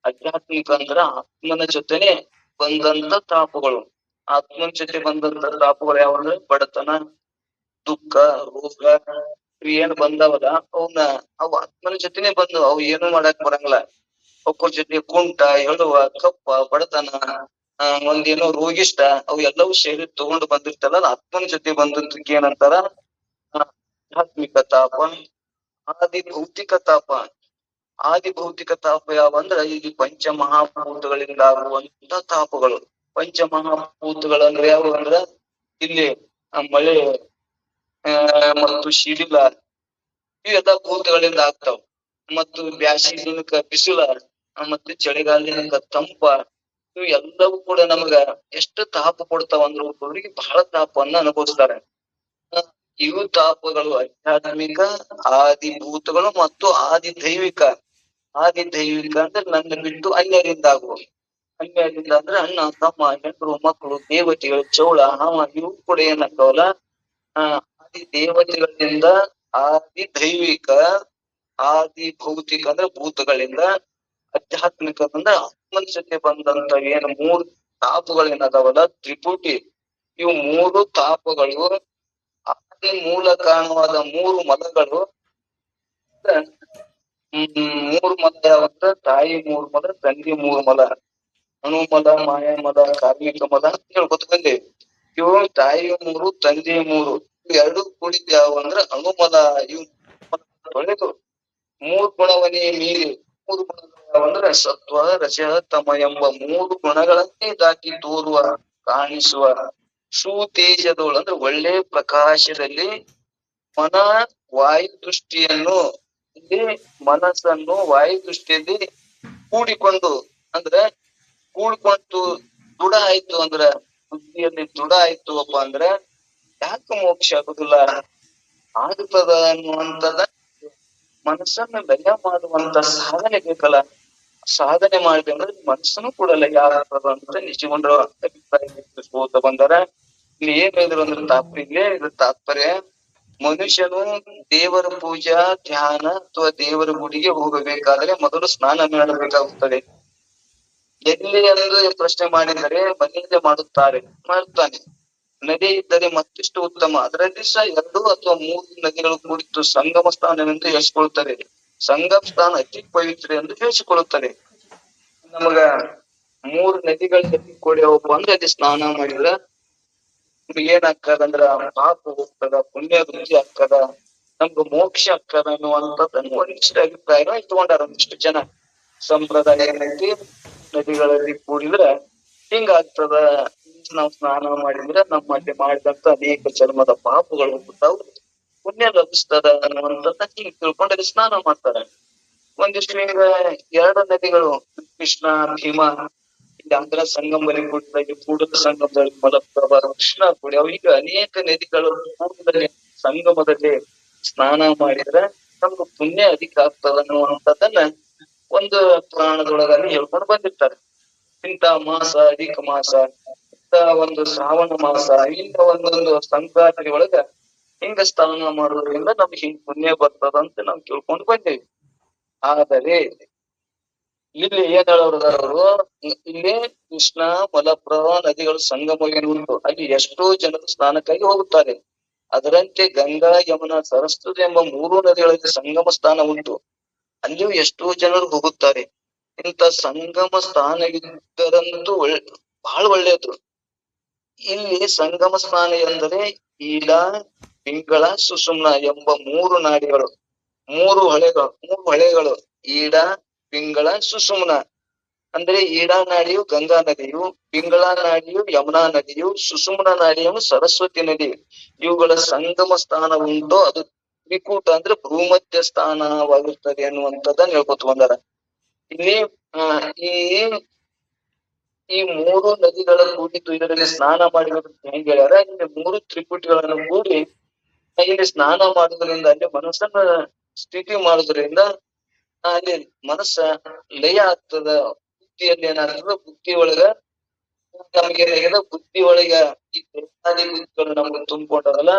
ಆಧ್ಯಾತ್ಮಿಕ ಅಂದ್ರ ಆತ್ಮನ ಜೊತೆನೆ ಬಂದಂತ ತಾಪಗಳು. ಆತ್ಮನ ಜೊತೆ ಬಂದಂತ ತಾಪಗಳು ಯಾವಂದ್ರ ಬಡತನ, ದುಃಖ, ರೋಗ ಏನ್ ಬಂದವಲ್ಲ ಅವು ಆತ್ಮನ ಜೊತೆನೆ ಬಂದು ಅವು ಏನು ಮಾಡಕ್ ಬರಂಗಿಲ್ಲ. ಅವಕ್ಕರ ಜೊತೆ ಕುಂಟ, ಎಳುವ, ಕಪ್ಪ, ಬಡತನ, ಒಂದೇನೋ ರೋಗಿಷ್ಟ ಅವು ಎಲ್ಲವೂ ಸೇರಿ ತಗೊಂಡು ಬಂದಿರ್ತಲ್ಲ, ಆತ್ಮನ ಜೊತೆ ಬಂದಕ್ಕೆ ಏನಂತಾರ ಆಧ್ಯಾತ್ಮಿಕ ತಾಪ. ಆದಿ ಭೌತಿಕ ತಾಪ ಯಾವಂದ್ರ ಇಲ್ಲಿ ಪಂಚಮಹಾಭೂತಗಳಿಂದ ಆಗುವಂತ ತಾಪಗಳು. ಪಂಚಮಹಾಭೂತಗಳಂದ್ರೆ ಯಾವ ಅಂದ್ರ ಇಲ್ಲಿ ಮಳೆ ಮತ್ತು ಶಿಡಿಲ ಇವೆಲ್ಲ ಭೂತಗಳಿಂದ ಆಗ್ತಾವ. ಮತ್ತು ಬ್ಯಾಸಿಗೆ ದಿನಕ್ಕ ಬಿಸಿಲ ಮತ್ತೆ ಚಳಿಗಾಲದಿನಕ್ಕ ತಂಪ, ಇವು ಎಲ್ಲವೂ ಕೂಡ ನಮಗ ಎಷ್ಟು ತಾಪ ಕೊಡ್ತಾವ ಅಂದ್ರ ಒಬ್ಬೊಬ್ಬರಿಗೆ ಬಹಳ ತಾಪವನ್ನ ಅನುಭವಿಸ್ತಾರೆ. ಇವು ತಾಪಗಳು ಆಧ್ಯಾತ್ಮಿಕ, ಆದಿಭೂತಗಳು ಮತ್ತು ಆದಿ ದೈವಿಕ ಅಂದ್ರೆ ನನ್ನ ಬಿಟ್ಟು ಅನ್ಯರಿಂದ ಅಂದ್ರೆ ಅಣ್ಣ, ತಮ್ಮ, ಹೆಂಡ್ರು, ಮಕ್ಕಳು, ದೇವತೆಗಳು, ಚೌಳ, ಹಾವ ಇವು ಕೂಡ ಏನಾಗ್ತಾವಲ್ಲ ಆದಿ ದೇವತೆಗಳಿಂದ, ಆದಿ ದೈವಿಕ, ಆದಿ ಭೌತಿಕ ಅಂದ್ರೆ ಭೂತಗಳಿಂದ, ಆಧ್ಯಾತ್ಮಿಕ ಅಂದ್ರೆ ಆತ್ಮನ ಜೊತೆ ಬಂದಂತ ಏನು 3 ತಾಪಗಳೇನದಾವಲ್ಲ ತ್ರಿಪುಟಿ, ಇವು 3 ತಾಪಗಳು ಆದಿ ಮೂಲ ಕಾರಣವಾದ 3 ಮಲಗಳು. 3 ಮಲ ಯಾವಂದ್ರ ತಾಯಿ 3 ಮಲ, ತಂದೆ 3 ಮಲ, ಅಣುಮಲ, ಮಾಯಾಮಲ, ಕಾರ್ಮಿಕ ಮಲ ಅಂತ ಹೇಳ್ಕೊತ ಬಂದೇವಿ. ಇವು ತಾಯಿ 3, ತಂದೆ 3 2 ಕೂಡಿದ ಯಾವಂದ್ರ ಅಣುಮಲ. ಇವು ತೊಳೆದು 3 ಗುಣವನ್ನೇ ಮೀರಿ 3 ಗುಣಗಳು ಯಾವಂದ್ರ ಸತ್ವ, ರಜ, ತಮ ಎಂಬ 3 ಗುಣಗಳನ್ನೇ ದಾಟಿ ತೋರುವ, ಕಾಣಿಸುವ ಸುತೇಜದೋಳು ಅಂದ್ರೆ ಒಳ್ಳೆ ಪ್ರಕಾಶದಲ್ಲಿ ಮನಸ್ಸನ್ನು ವಾಯು ದೃಷ್ಟಿಯಲ್ಲಿ ಕೂಡಿಕೊಂಡು ದೃಢ ಆಯ್ತು ಅಂದ್ರ, ಬುದ್ಧಿಯಲ್ಲಿ ದೃಢ ಆಯ್ತು ಅಪ್ಪ ಅಂದ್ರ ಯಾಕೆ ಮೋಕ್ಷ ಆಗುದಿಲ್ಲ, ಆಗ್ತದ ಅನ್ನುವಂಥದ ಮನಸ್ಸನ್ನ ಲಯ ಮಾಡುವಂತ ಸಾಧನೆ ಬೇಕಲ್ಲ. ಸಾಧನೆ ಮಾಡಿದೆ ಅಂದ್ರೆ ಮನಸ್ಸನ್ನು ಕೂಡ ಲಯ ಆಗ್ತದ ಅಂತ ನಿಜಗೊಂಡ್ರ ಅಭಿಪ್ರಾಯ ವ್ಯಕ್ತರಿಸ್ಕೋತ ಬಂದಾರ. ಇಲ್ಲಿ ಏನ್ ಹೇಳಿದ್ರು ಅಂದ್ರೆ ತಾತ್ಪರ್ಯ ಇದ್ರ ತಾತ್ಪರ್ಯ ಮನುಷ್ಯನು ದೇವರ ಪೂಜಾ ಧ್ಯಾನ ಅಥವಾ ದೇವರ ಗುಡಿಗೆ ಹೋಗಬೇಕಾದ್ರೆ ಮೊದಲು ಸ್ನಾನ ಮಾಡಬೇಕಾಗುತ್ತದೆ. ಎಲ್ಲಿ ಎಂದು ಪ್ರಶ್ನೆ ಮಾಡಿದರೆ ಮನೆಯಲ್ಲೇ ಮಾಡುತ್ತಾನೆ. ನದಿ ಇದ್ದರೆ ಮತ್ತಿಷ್ಟು ಉತ್ತಮ. ಅದರಲ್ಲಿ ಸಹ 2 ಅಥವಾ 3 ನದಿಗಳು ಕೂಡಿತ್ತು ಸಂಗಮ ಸ್ಥಾನವೆಂದು ಹೇಳಿಸಿಕೊಳ್ಳುತ್ತದೆ. ಸಂಗಮ ಸ್ಥಾನ ಅತಿ ಪವಿತ್ರ ಎಂದು ಹೇಳಿಸಿಕೊಳ್ಳುತ್ತದೆ. ನಮಗ 3 ನದಿಗಳಲ್ಲಿ ಕೂಡಿ ಹೋಗ್ಬ ಅಂದ್ರೆ ಅಲ್ಲಿ ಸ್ನಾನ ಮಾಡಿದ್ರ ನಮ್ಗೆ ಏನ್ ಆಗ್ತದಂದ್ರ ಪಾಪ ಹೋಗ್ತದ, ಪುಣ್ಯ ವೃದ್ಧಿ ಆಗ್ತದ, ನಮ್ಗ ಮೋಕ್ಷ ಆಗ್ತದ ಅನ್ನುವಂಥದ್ದನ್ನು ಒಂದಿಷ್ಟು ಅಭಿಪ್ರಾಯ ಇಟ್ಕೊಂಡಾರ ಒಂದಿಷ್ಟು ಜನ. ಸಂಪ್ರದಾಯ ಏನೈತಿ, ನದಿಗಳಲ್ಲಿ ಕೂಡಿದ್ರ ಹಿಂಗಾಗ್ತದ, ನಾವು ಸ್ನಾನ ಮಾಡಿದ್ರೆ ನಮ್ಮಲ್ಲಿ ಮಾಡಿದಂತ ಅನೇಕ ಜನ್ಮದ ಪಾಪಗಳು ಹೋಗ್ತಾವು, ಪುಣ್ಯ ಲಭಿಸ್ತದ ಅನ್ನುವಂಥದ್ದ ಹಿಂಗ್ ತಿಳ್ಕೊಂಡಲ್ಲಿ ಸ್ನಾನ ಮಾಡ್ತಾರೆ. ಒಂದಿಷ್ಟು ಹಿಂಗ 2 ನದಿಗಳು ಕೃಷ್ಣ ಭೀಮಾ ಇಲ್ಲಿ ಅಂದ್ರ ಸಂಗಮದಲ್ಲಿ ಕೂಡಿದಾಗ ಕೂಡಲ ಸಂಗಮದಲ್ಲಿ ಮಲಪ್ರಭಾ ಕೃಷ್ಣ ಕೂಡಿ ಅವೀಗ ಅನೇಕ ನದಿಗಳು ಕೂಡಲೇ ಸಂಗಮದಲ್ಲಿ ಸ್ನಾನ ಮಾಡಿದ್ರೆ ನಮ್ಗೆ ಪುಣ್ಯ ಅಧಿಕ ಆಗ್ತದ ಅನ್ನುವಂಥದ್ದನ್ನ ಒಂದು ಪುರಾಣದೊಳಗಲ್ಲಿ ಹೇಳ್ಕೊಂಡು ಬಂದಿರ್ತಾರೆ. ಇಂಥ ಮಾಸ ಅಧಿಕ ಮಾಸ, ಇಂಥ ಒಂದು ಶ್ರಾವಣ ಮಾಸ, ಇಂಥ ಒಂದೊಂದು ಸಂಕ್ರಾಂತಿ ಒಳಗ ಹಿಂಗ ಸ್ನಾನ ಮಾಡೋದ್ರಿಂದ ನಮ್ಗೆ ಹಿಂಗ್ ಪುಣ್ಯ ಬರ್ತದ ಅಂತ ನಾವು ತಿಳ್ಕೊಂಡು ಬಂದೇವಿ. ಆದರೆ ಇಲ್ಲಿ ಏನ್ ಹೇಳೋರು, ಇಲ್ಲಿ ಕೃಷ್ಣ ಮಲಪ್ರಭಾ ನದಿಗಳು ಸಂಗಮ ಉಂಟು, ಅಲ್ಲಿ ಎಷ್ಟೋ ಜನರು ಸ್ನಾನಕ್ಕಾಗಿ ಹೋಗುತ್ತಾರೆ. ಅದರಂತೆ ಗಂಗಾ ಯಮುನಾ ಸರಸ್ವತಿ ಎಂಬ 3 ನದಿಗಳಲ್ಲಿ ಸಂಗಮ ಸ್ಥಾನ ಉಂಟು, ಅಲ್ಲಿಯೂ ಎಷ್ಟೋ ಜನರು ಹೋಗುತ್ತಾರೆ. ಇಂಥ ಸಂಗಮ ಸ್ಥಾನ ಇದ್ದರಂತೂ ಬಹಳ ಒಳ್ಳೆಯದು. ಇಲ್ಲಿ ಸಂಗಮ ಸ್ಥಾನ ಎಂದರೆ ಈಡ, ಪಿಂಗಳ, ಸುಷುಮ್ನ ಎಂಬ 3 ನಾಡಿಗಳು, 3 ಹೊಳೆಗಳು ಈಡ, ಪಿಂಗಳ, ಸುಷುಮ್ನ. ಅಂದ್ರೆ ಈಡಾ ನಾಡಿಯು ಗಂಗಾ ನದಿಯು, ಪಿಂಗಳ ನಾಡಿಯು ಯಮುನಾ ನದಿಯು, ಸುಷುಮ್ನ ನಾಡಿಯು ಸರಸ್ವತಿ ನದಿ. ಇವುಗಳ ಸಂಗಮ ಸ್ಥಾನ ಉಂಟು, ಅದು ತ್ರಿಕೂಟ ಅಂದ್ರೆ ಭೂಮಧ್ಯ ಸ್ಥಾನವಾಗಿರ್ತದೆ ಅನ್ನುವಂಥದ್ದನ್ನ ಹೇಳ್ಕೊತ ಬಂದಾರ. ಇಲ್ಲಿ ಈ 3 ನದಿಗಳ ಕೂಡಿದ್ದು ಇದರಲ್ಲಿ ಸ್ನಾನ ಮಾಡಿರೋದು ಹೆಂಗ್ ಹೇಳ್ಯಾರ, ಇಲ್ಲಿ 3 ತ್ರಿಕೂಟಿಗಳನ್ನು ಕೂಡಿ ಇಲ್ಲಿ ಸ್ನಾನ ಮಾಡುವುದರಿಂದ, ಅಲ್ಲಿ ಮನಸ್ಸನ್ನ ಸ್ಥಿತಿ ಮಾಡುವುದರಿಂದ ಅಲ್ಲಿ ಮನಸ್ಸ ಲಯ ಆಗ್ತದ. ಬುದ್ಧಿಯಲ್ಲಿ ಏನಾಗ್ತದ, ಬುದ್ಧಿ ಒಳಗ ಬುದ್ಧಿ ಒಳಗ ಈ ಬುದ್ಧಿಗಳು ನಮ್ಗೆ ತುಂಬಿಕೊಂಡದಲ್ಲ,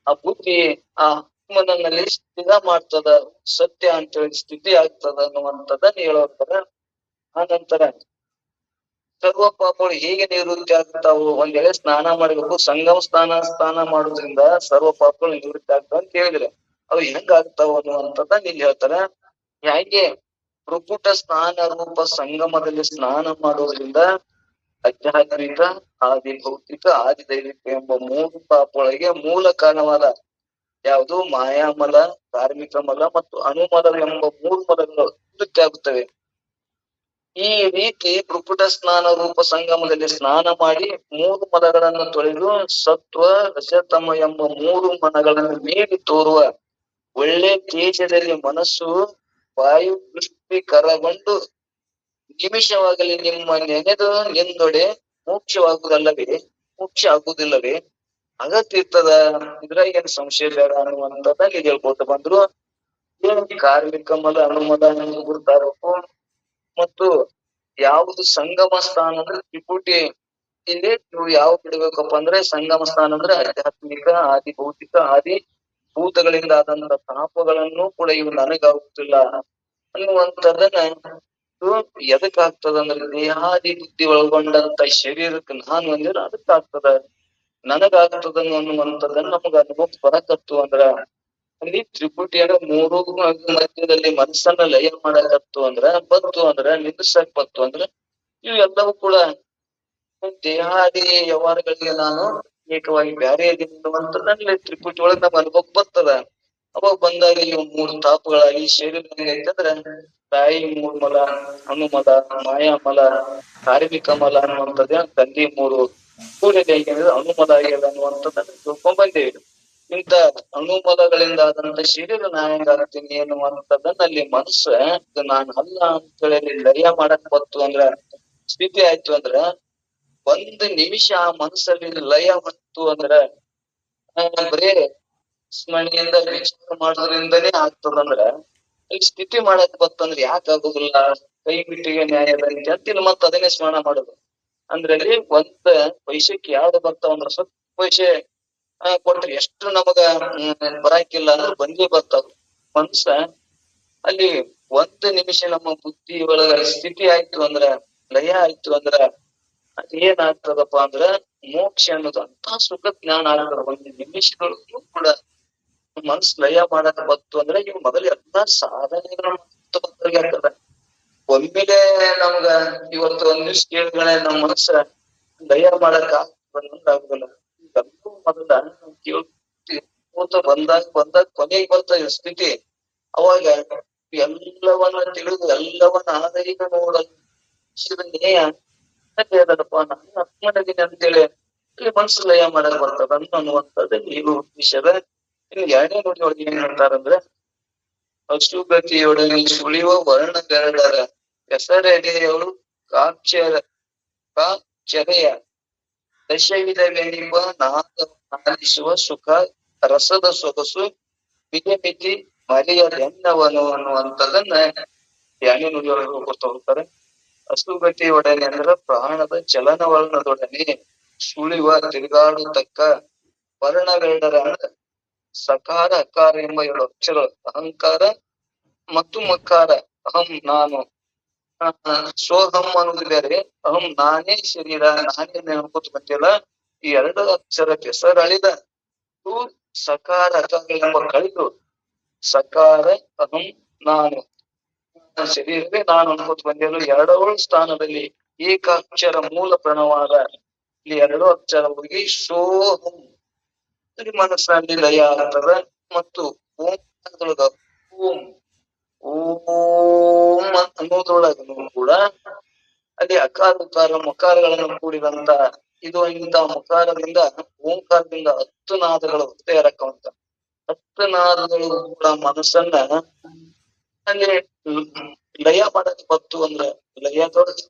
ಆ ಬುದ್ಧಿ ಆ ಆತ್ಮನಲ್ಲಿ ಸ್ಥಿರ ಮಾಡ್ತದ, ಸತ್ಯ ಅಂತ ಹೇಳಿ ಸ್ಥಿತಿ ಆಗ್ತದ ಅನ್ನುವಂಥದ್ದನ್ನ ಹೇಳೋರ್ತಾರ. ಆ ನಂತರ ಸರ್ವ ಪಾಪಗಳು ಹೇಗೆ ನಿವೃತ್ತಿ ಆಗ್ತಾವು, ಒಂದ್ ವೇಳೆ ಸ್ನಾನ ಮಾಡ್ಬೇಕು, ಸಂಗಮ ಸ್ನಾನ ಮಾಡೋದ್ರಿಂದ ಸರ್ವ ಪಾಪಗಳು ನಿವೃತ್ತಿ ಆಗ್ತಾವ ಅಂತ ಹೇಳಿದ್ರೆ ಅವು ಹೆಂಗ ಆಗ್ತಾವ ಅನ್ನುವಂಥದ್ದನ್ನ ಇಲ್ಲಿ ಹೇಳ್ತಾರ. ಹೇಗೆ ಪ್ರಕುಟ ಸ್ನಾನ ರೂಪ ಸಂಗಮದಲ್ಲಿ ಸ್ನಾನ ಮಾಡೋದ್ರಿಂದ ಆಧ್ಯಾತ್ಮಿಕ, ಆದಿ ಭೌತಿಕ, ಆದಿ ದೈವಿಕ ಎಂಬ 3 ಪಾಪಗಳಿಗೆ ಮೂಲ ಕಾರಣವಾದ ಯಾವುದು ಮಾಯಾಮಲ, ಧಾರ್ಮಿಕ ಮಲ ಮತ್ತು ಅನುಮಲ ಎಂಬ 3 ಮಲಗಳು ನಿವೃತ್ತಿ ಆಗುತ್ತವೆ. ಈ ರೀತಿ ಪ್ರಕುಟ ಸ್ನಾನ ರೂಪ ಸಂಗಮದಲ್ಲಿ ಸ್ನಾನ ಮಾಡಿ 3 ಮಲಗಳನ್ನು ತೊಳೆದು ಸತ್ವ ರಜತಮ ಎಂಬ 3 ಮನಗಳನ್ನು ಮೀರಿ ತೋರುವ ಒಳ್ಳೆ ತೇಜದಲ್ಲಿ ಮನಸ್ಸು ವಾಯು ಪುಷ್ಟೀಕರಗೊಂಡು ನಿಮಿಷವಾಗಲಿ ನಿಮ್ಮ ನೆನೆದು ನಿಂದೊಡೆ ಮೋಕ್ಷ ಆಗುವುದಿಲ್ಲವೇ, ಅಗತ್ಯ ಇರ್ತದ. ಇದ್ರಾಗ ಏನ್ ಸಂಶಯ ಬೇಡ ಅನ್ನುವಂಥದ್ದನ್ನ ಇಲ್ಲಿ ಹೇಳ್ಕೊತ ಬಂದ್ರು. ಕಾರ್ಮಿಕ ಮಲ, ಅನುಮಲ ಎಂದು ಗುರುತಾಗಬೇಕು. ಮತ್ತು ಯಾವುದು ಸಂಗಮ ಸ್ಥಾನ ಅಂದ್ರೆ ತ್ರಿಪುಟಿ, ಇಲ್ಲಿ ನೀವು ಯಾವ ಬಿಡ್ಬೇಕಪ್ಪ ಅಂದ್ರೆ ಸಂಗಮ ಸ್ಥಾನ ಅಂದ್ರೆ ಆಧ್ಯಾತ್ಮಿಕ, ಆದಿ ಭೌತಿಕ, ಆದಿ ಭೂತಗಳಿಂದ ಆದಂತ ಪಾಪಗಳನ್ನು ಕೂಡ ಇವು ನನಗಾಗುತ್ತಿಲ್ಲ ಅನ್ನುವಂಥದ್ದನ್ನ ಎದಕ್ಕಾಗ್ತದ ಅಂದ್ರೆ ದೇಹಾದಿ ಬುದ್ಧಿ ಒಳಗೊಂಡಂತ ಶರೀರಕ್ಕೆ ನಾನು ಅಂದಿರ ಅದಕ್ಕಾಗ್ತದ, ನನಗಾಗ್ತದ ಅನ್ನುವಂಥದ್ದನ್ನ ನಮಗ ಅನುಭವ ಬರಕತ್ತು ಅಂದ್ರ ಅಲ್ಲಿ ತ್ರಿಪುಟಿಯ 3 ಮಧ್ಯದಲ್ಲಿ ಮನಸ್ಸನ್ನ ಲಯ ಮಾಡಕತ್ತು ಅಂದ್ರ ಬತ್ತು ಅಂದ್ರ ನಿಲ್ಲಿಸಕ್ ಬತ್ತು ಅಂದ್ರ ಇವು ಎಲ್ಲವೂ ಕೂಡ ದೇಹಾದಿ ವ್ಯವಹಾರಗಳಿಗೆ ನಾನು ಏಕವಾಗಿ ಬ್ಯಾರೆ ಇದೀನಿ ಅನ್ನುವಂಥದ್ದಲ್ಲಿ ತ್ರಿಪುಟಿ ಒಳಗೆ ನಮ್ಮ ಅನುಭವಕ್ಕೆ ಬರ್ತದ. ಅವಾಗ ಬಂದಾಗ ಇವು 3 ತಾಪಗಳಾಗಿ ಶರೀರ ಹೆಂಗೈತಂದ್ರ ತಾಯಿ 3 ಮಲ, ಅನುಮಲ, ಮಾಯಾಮಲ, ಕಾರ್ಮಿಕ ಮಲ ಅನ್ನುವಂಥದ್ದೇ ತಂದಿ 3 ಕೂಡಿದೆ ಅನುಮಲ ಆಗ್ಯದ ಅನ್ನುವಂಥದ್ದನ್ನ ತಿಳ್ಕೊಂಡ್ ಬಂದೇವಿ. ಇಂತ ಅನುಮಲಗಳಿಂದ ಆದಂತ ಶರೀರ ನಾ ಹೆಂಗಾಗ್ತೀನಿ ಅನ್ನುವಂಥದ್ದನ್ನ ಅಲ್ಲಿ ಮನಸ್ಸ ನಾನು ಅಲ್ಲ ಅಂತ ಹೇಳಿ ಲಯ ಮಾಡಕ್ ಬತ್ತು ಅಂದ್ರ ಸ್ಥಿತಿ ಆಯ್ತು ಅಂದ್ರ 1 ನಿಮಿಷ ಆ ಮನಸ್ಸಲ್ಲಿ ಲಯ ಬಂತು ಅಂದ್ರ ಬರೇ ಸ್ಮರಣೆಯಿಂದ ವಿಚಾರ ಮಾಡೋದ್ರಿಂದನೇ ಆಗ್ತದಂದ್ರ ಈ ಸ್ಥಿತಿ ಮಾಡಕ್ ಬತ್ತಂದ್ರ ಯಾಕೆ ಆಗುದಿಲ್ಲ ಕೈ ಬಿಟ್ಟಿಗೆ ನ್ಯಾಯದಂತೆ ಅಂತ ಇಲ್ಲಿ ಮತ್ತ ಅದನ್ನೇ ಸ್ಮರಣ ಮಾಡುದು. ಅಂದ್ರೆ ಅಲ್ಲಿ ಒಂದ್ ಪೈಸೆಕ್ ಯಾವ್ದು ಬರ್ತಾವ ಅಂದ್ರ ಸ್ವಲ್ಪ ಪೈಸೆ ಕೊಟ್ರಿ ಎಷ್ಟು ನಮಗ ಬರಾಕಿಲ್ಲ ಅಂದ್ರೆ ಬಂದೇ ಬರ್ತಾವ. ಮನ್ಸ ಅಲ್ಲಿ ಒಂದ್ ನಿಮಿಷ ನಮ್ಮ ಬುದ್ಧಿ ಒಳಗ ಸ್ಥಿತಿ ಆಯ್ತು ಅಂದ್ರ, ಲಯ ಆಯ್ತು ಅಂದ್ರ ಏನಾಗ್ತದಪ್ಪ ಅಂದ್ರ ಮೋಕ್ಷ ಅನ್ನೋದು ಅಂತ ಸುಖ ಜ್ಞಾನ ಆಗ್ತದ. ಒಂದು ನಿಮಿಷಗಳಿಗೂ ಕೂಡ ಮನ್ಸ್ ಲಯ ಮಾಡಕ್ ಬಂತು ಅಂದ್ರೆ ಇವ್ ಮೊದಲು ಎಲ್ಲಾ ಸಾಧನೆಗಳು ಆಗ್ತದ. ಒಮ್ಮೆಲೆ ನಮ್ಗ ಇವತ್ತು ಒಂದ್ ನಿಮಿಷ ಕೇಳ್ಗಳೇ ನಮ್ ಮನಸ್ಸ ಲಯ ಮಾಡಕ್ ಆಗುದಿಲ್ಲ. ಇದೆಲ್ಲೂ ಮೊದಲ ಬಂದಾಗ ಕೊನೆಗೆ ಬರ್ತ ಸ್ಥಿತಿ. ಅವಾಗ ಎಲ್ಲವನ್ನ ತಿಳಿದು ಎಲ್ಲವನ್ನ ಆದೈಗ ನೋಡಪ್ಪ ನಾನು ಆತ್ಮನದಿನಿ ಅಂತೇಳಿ ಇಲ್ಲಿ ಮನ್ಸು ಲಯ ಮಾಡಕ್ ಬರ್ತದ ಅನ್ನುವಂಥದ್ದು ನೀವು ವಿಷಯದ. ಇನ್ನು ಎರಡನೇ ನುಡಿ ಒಳಗೆ ಏನ್ ಹೇಳ್ತಾರಂದ್ರೆ, ಅಶುಗತಿಯೊಡನೆ ಸುಳಿಯುವ ವರ್ಣಗರಡರ ಹೆಸರೆಡೆಯವರು ಕಾಚರೆಯ ದಶವಿಧವೆನಿಪ ನಾಲಿಸುವ ಸುಖ ರಸದ ಸೊಗಸು ಮಿತಿ ಮರೆಯದೆನ್ನವನು ಅನ್ನುವಂಥದ್ದನ್ನ ಎರಡನೇ ನುಡಿ ಒಳಗೆ ಹೋಗ್ತಾ ಹೋಗ್ತಾರೆ. ಅಸುಗತಿಯೊಡನೆ ಅಂದ್ರೆ ಪ್ರಾಣದ ಚಲನವಲನದೊಡನೆ ಸುಳಿವ ತಿರುಗಾಡತಕ್ಕ ವರ್ಣಗರಡರ ಅಂದ್ರೆ ಸಕಾರ ಅಕಾರ ಎಂಬ 2 ಅಕ್ಷರ, ಅಹಂಕಾರ ಮತ್ತು ಮಕಾರ. ಅಹಂ ನಾನು, ಸೋಹಂ ಅನ್ನೋದು ಬೇರೆ, ಅಹಂ ನಾನೇ ಶರೀರ, ನಾನೇ ಅನ್ಕೋತ ಬಂದಿಲ್ಲ. ಈ 2 ಅಕ್ಷರ ಹೆಸರಳಿದ ಸಕಾರ ಅಕಾರ ಎಂಬ ಕಳೆದು ಸಕಾರ ಅಹಂ ನಾನು ಶರೀರವೇ ನಾನು ಅನ್ಕೋತ ಬಂದಿಲ್ಲ. 2 ಸ್ಥಾನದಲ್ಲಿ ಏಕಾಕ್ಷರ ಮೂಲ ಪ್ರಣವಾದ ಇಲ್ಲಿ 2 ಅಕ್ಷರ ಹೋಗಿ ಸೋಹಂ ಮನಸ್ಸಲ್ಲಿ ಲಯ ಆಗ್ತದ. ಮತ್ತು ಓಂದೊಳಗ ಓಂ ಓಂ ಅನ್ನೋದ್ರೊಳಗನು ಕೂಡ ಅಲ್ಲಿ ಅಕಾರ ಉಕಾರ ಮಕಾರಗಳನ್ನು ಕೂಡಿದಂತ ಇದು ಇಂತ ಮಕಾರದಿಂದ ಓಂಕಾರದಿಂದ 10 ನಾದಗಳು ತಯಾರಕ್ಕಂತ 10 ನಾದಗಳು ಕೂಡ ಮನಸ್ಸನ್ನ ಅಲ್ಲಿ ಲಯ ಮಾಡಕ್ ಬತ್ತು ಅಂದ್ರ, ಲಯದೊಳಗೆ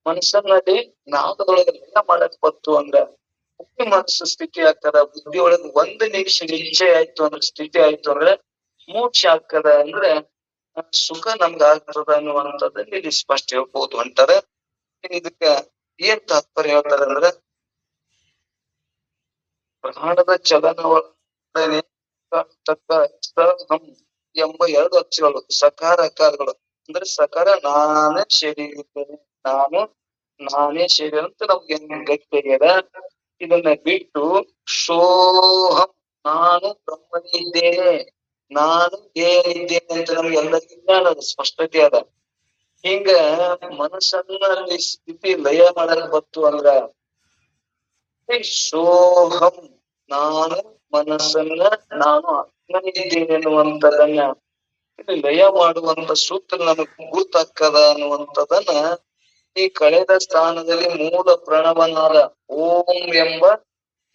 ಮನಸ್ಸನ್ನಲ್ಲಿ ನಾದದೊಳಗೆ ಲಯ ಮಾಡಕ್ ಬತ್ತು ಅಂದ್ರ ಮನಸ್ಸು ಸ್ಥಿತಿ ಆಗ್ತದ. ಬುದ್ಧಿ ಒಳಗ 1 ನಿಮಿಷ ನಿಶ್ಚಯ ಆಯ್ತು ಅಂದ್ರೆ, ಸ್ಥಿತಿ ಆಯ್ತು ಅಂದ್ರೆ ಮೋಕ್ಷ ಆಗ್ತದ. ಅಂದ್ರೆ ಸುಖ ನಮ್ಗ ಆಗ್ತದ ಅನ್ನುವಂಥದ್ದಲ್ಲಿ ಇಲ್ಲಿ ಸ್ಪಷ್ಟ ಹೇಳ್ಬೋದು ಅಂತಾರೆ. ಇದಕ್ಕ ಏನ್ ತಾತ್ಪರ್ಯ ಹೇಳ್ತಾರೆ ಅಂದ್ರೆ, ಪ್ರಾಣದ ಚಲನವಲನೆ ಎಂಬ 2 ಅಕ್ಷರಗಳು ಸಕಾರ ಅಕಾರಗಳು. ಅಂದ್ರೆ ಸಕಾರ ನಾನೇ ಶರೀರ, ನಾನೇ ಶರೀರ ಅಂತ ನಮ್ಗೆ ಗಟ್ಟಿಯಾಗ್ಯದ. ಇದನ್ನ ಬಿಟ್ಟು ಸೋಹಂ ನಾನು ಬ್ರಹ್ಮನಿದ್ದೇನೆ, ನಾನು ಏನಿದ್ದೇನೆ ಅಂತ ನಮ್ಗೆ ಎಲ್ಲರಿಗೂ ಜ್ಞಾನ ಅದ, ಸ್ಪಷ್ಟತೆ ಅದ. ಹಿಂಗ ಮನಸ್ಸನ್ನ ಅಲ್ಲಿ ಸ್ಥಿತಿ ಲಯ ಮಾಡಕ್ ಬತ್ತು ಅಂದ್ರ ಸೋಹಂ ನಾನು ಮನಸ್ಸನ್ನ ನಾನು ಆತ್ಮನಿದ್ದೇನೆ ಅನ್ನುವಂಥದ್ದನ್ನ ಲಯ ಮಾಡುವಂತ ಸೂತ್ರ ನಮಗ್ ಗುರ್ತಾಕ್ಕದ ಅನ್ನುವಂಥದ್ದನ್ನ ಈ ಕಳೆದ ಸ್ಥಾನದಲ್ಲಿ ಮೂಲ ಪ್ರಣವನಾದ ಓಂ ಎಂಬ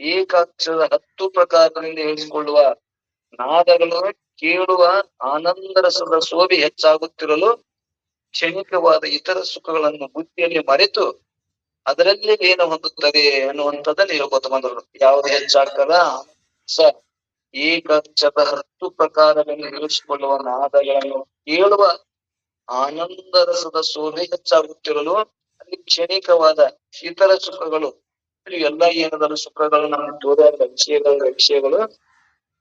ಏಕಾಕ್ಷರದ 10 ಪ್ರಕಾರದಿಂದ ಹೇಳಿಸಿಕೊಳ್ಳುವ ನಾದಗಳು ಕೇಳುವ ಆನಂದ ರಸದ ಶೋಭೆ ಹೆಚ್ಚಾಗುತ್ತಿರಲು ಕ್ಷಣಿಕವಾದ ಇತರ ಸುಖಗಳನ್ನು ಬುದ್ಧಿಯಲ್ಲಿ ಮರೆತು ಅದರಲ್ಲಿ ಲೀನ ಹೊಂದುತ್ತದೆ ಅನ್ನುವಂಥದ್ದನ್ನ ಹೇಳ್ಕೊತ ಬಂದರು. ಯಾವ್ದು ಹೆಚ್ಚಾಗ್ತದ? ಏಕಾಕ್ಷದ 10 ಪ್ರಕಾರಗಳನ್ನು ಹೇಳಿಸಿಕೊಳ್ಳುವ ನಾದಗಳನ್ನು ಕೇಳುವ ಆನಂದ ರಸದ ಶೋಭೆ ಹೆಚ್ಚಾಗುತ್ತಿರಲು ಅಲ್ಲಿ ಕ್ಷಣಿಕವಾದ ಇತರ ಸುಖಗಳು, ಎಲ್ಲ ಏನದ ಸುಖಗಳು ನಮ್ಗೆ ತೋರಿದ ವಿಷಯಗಳು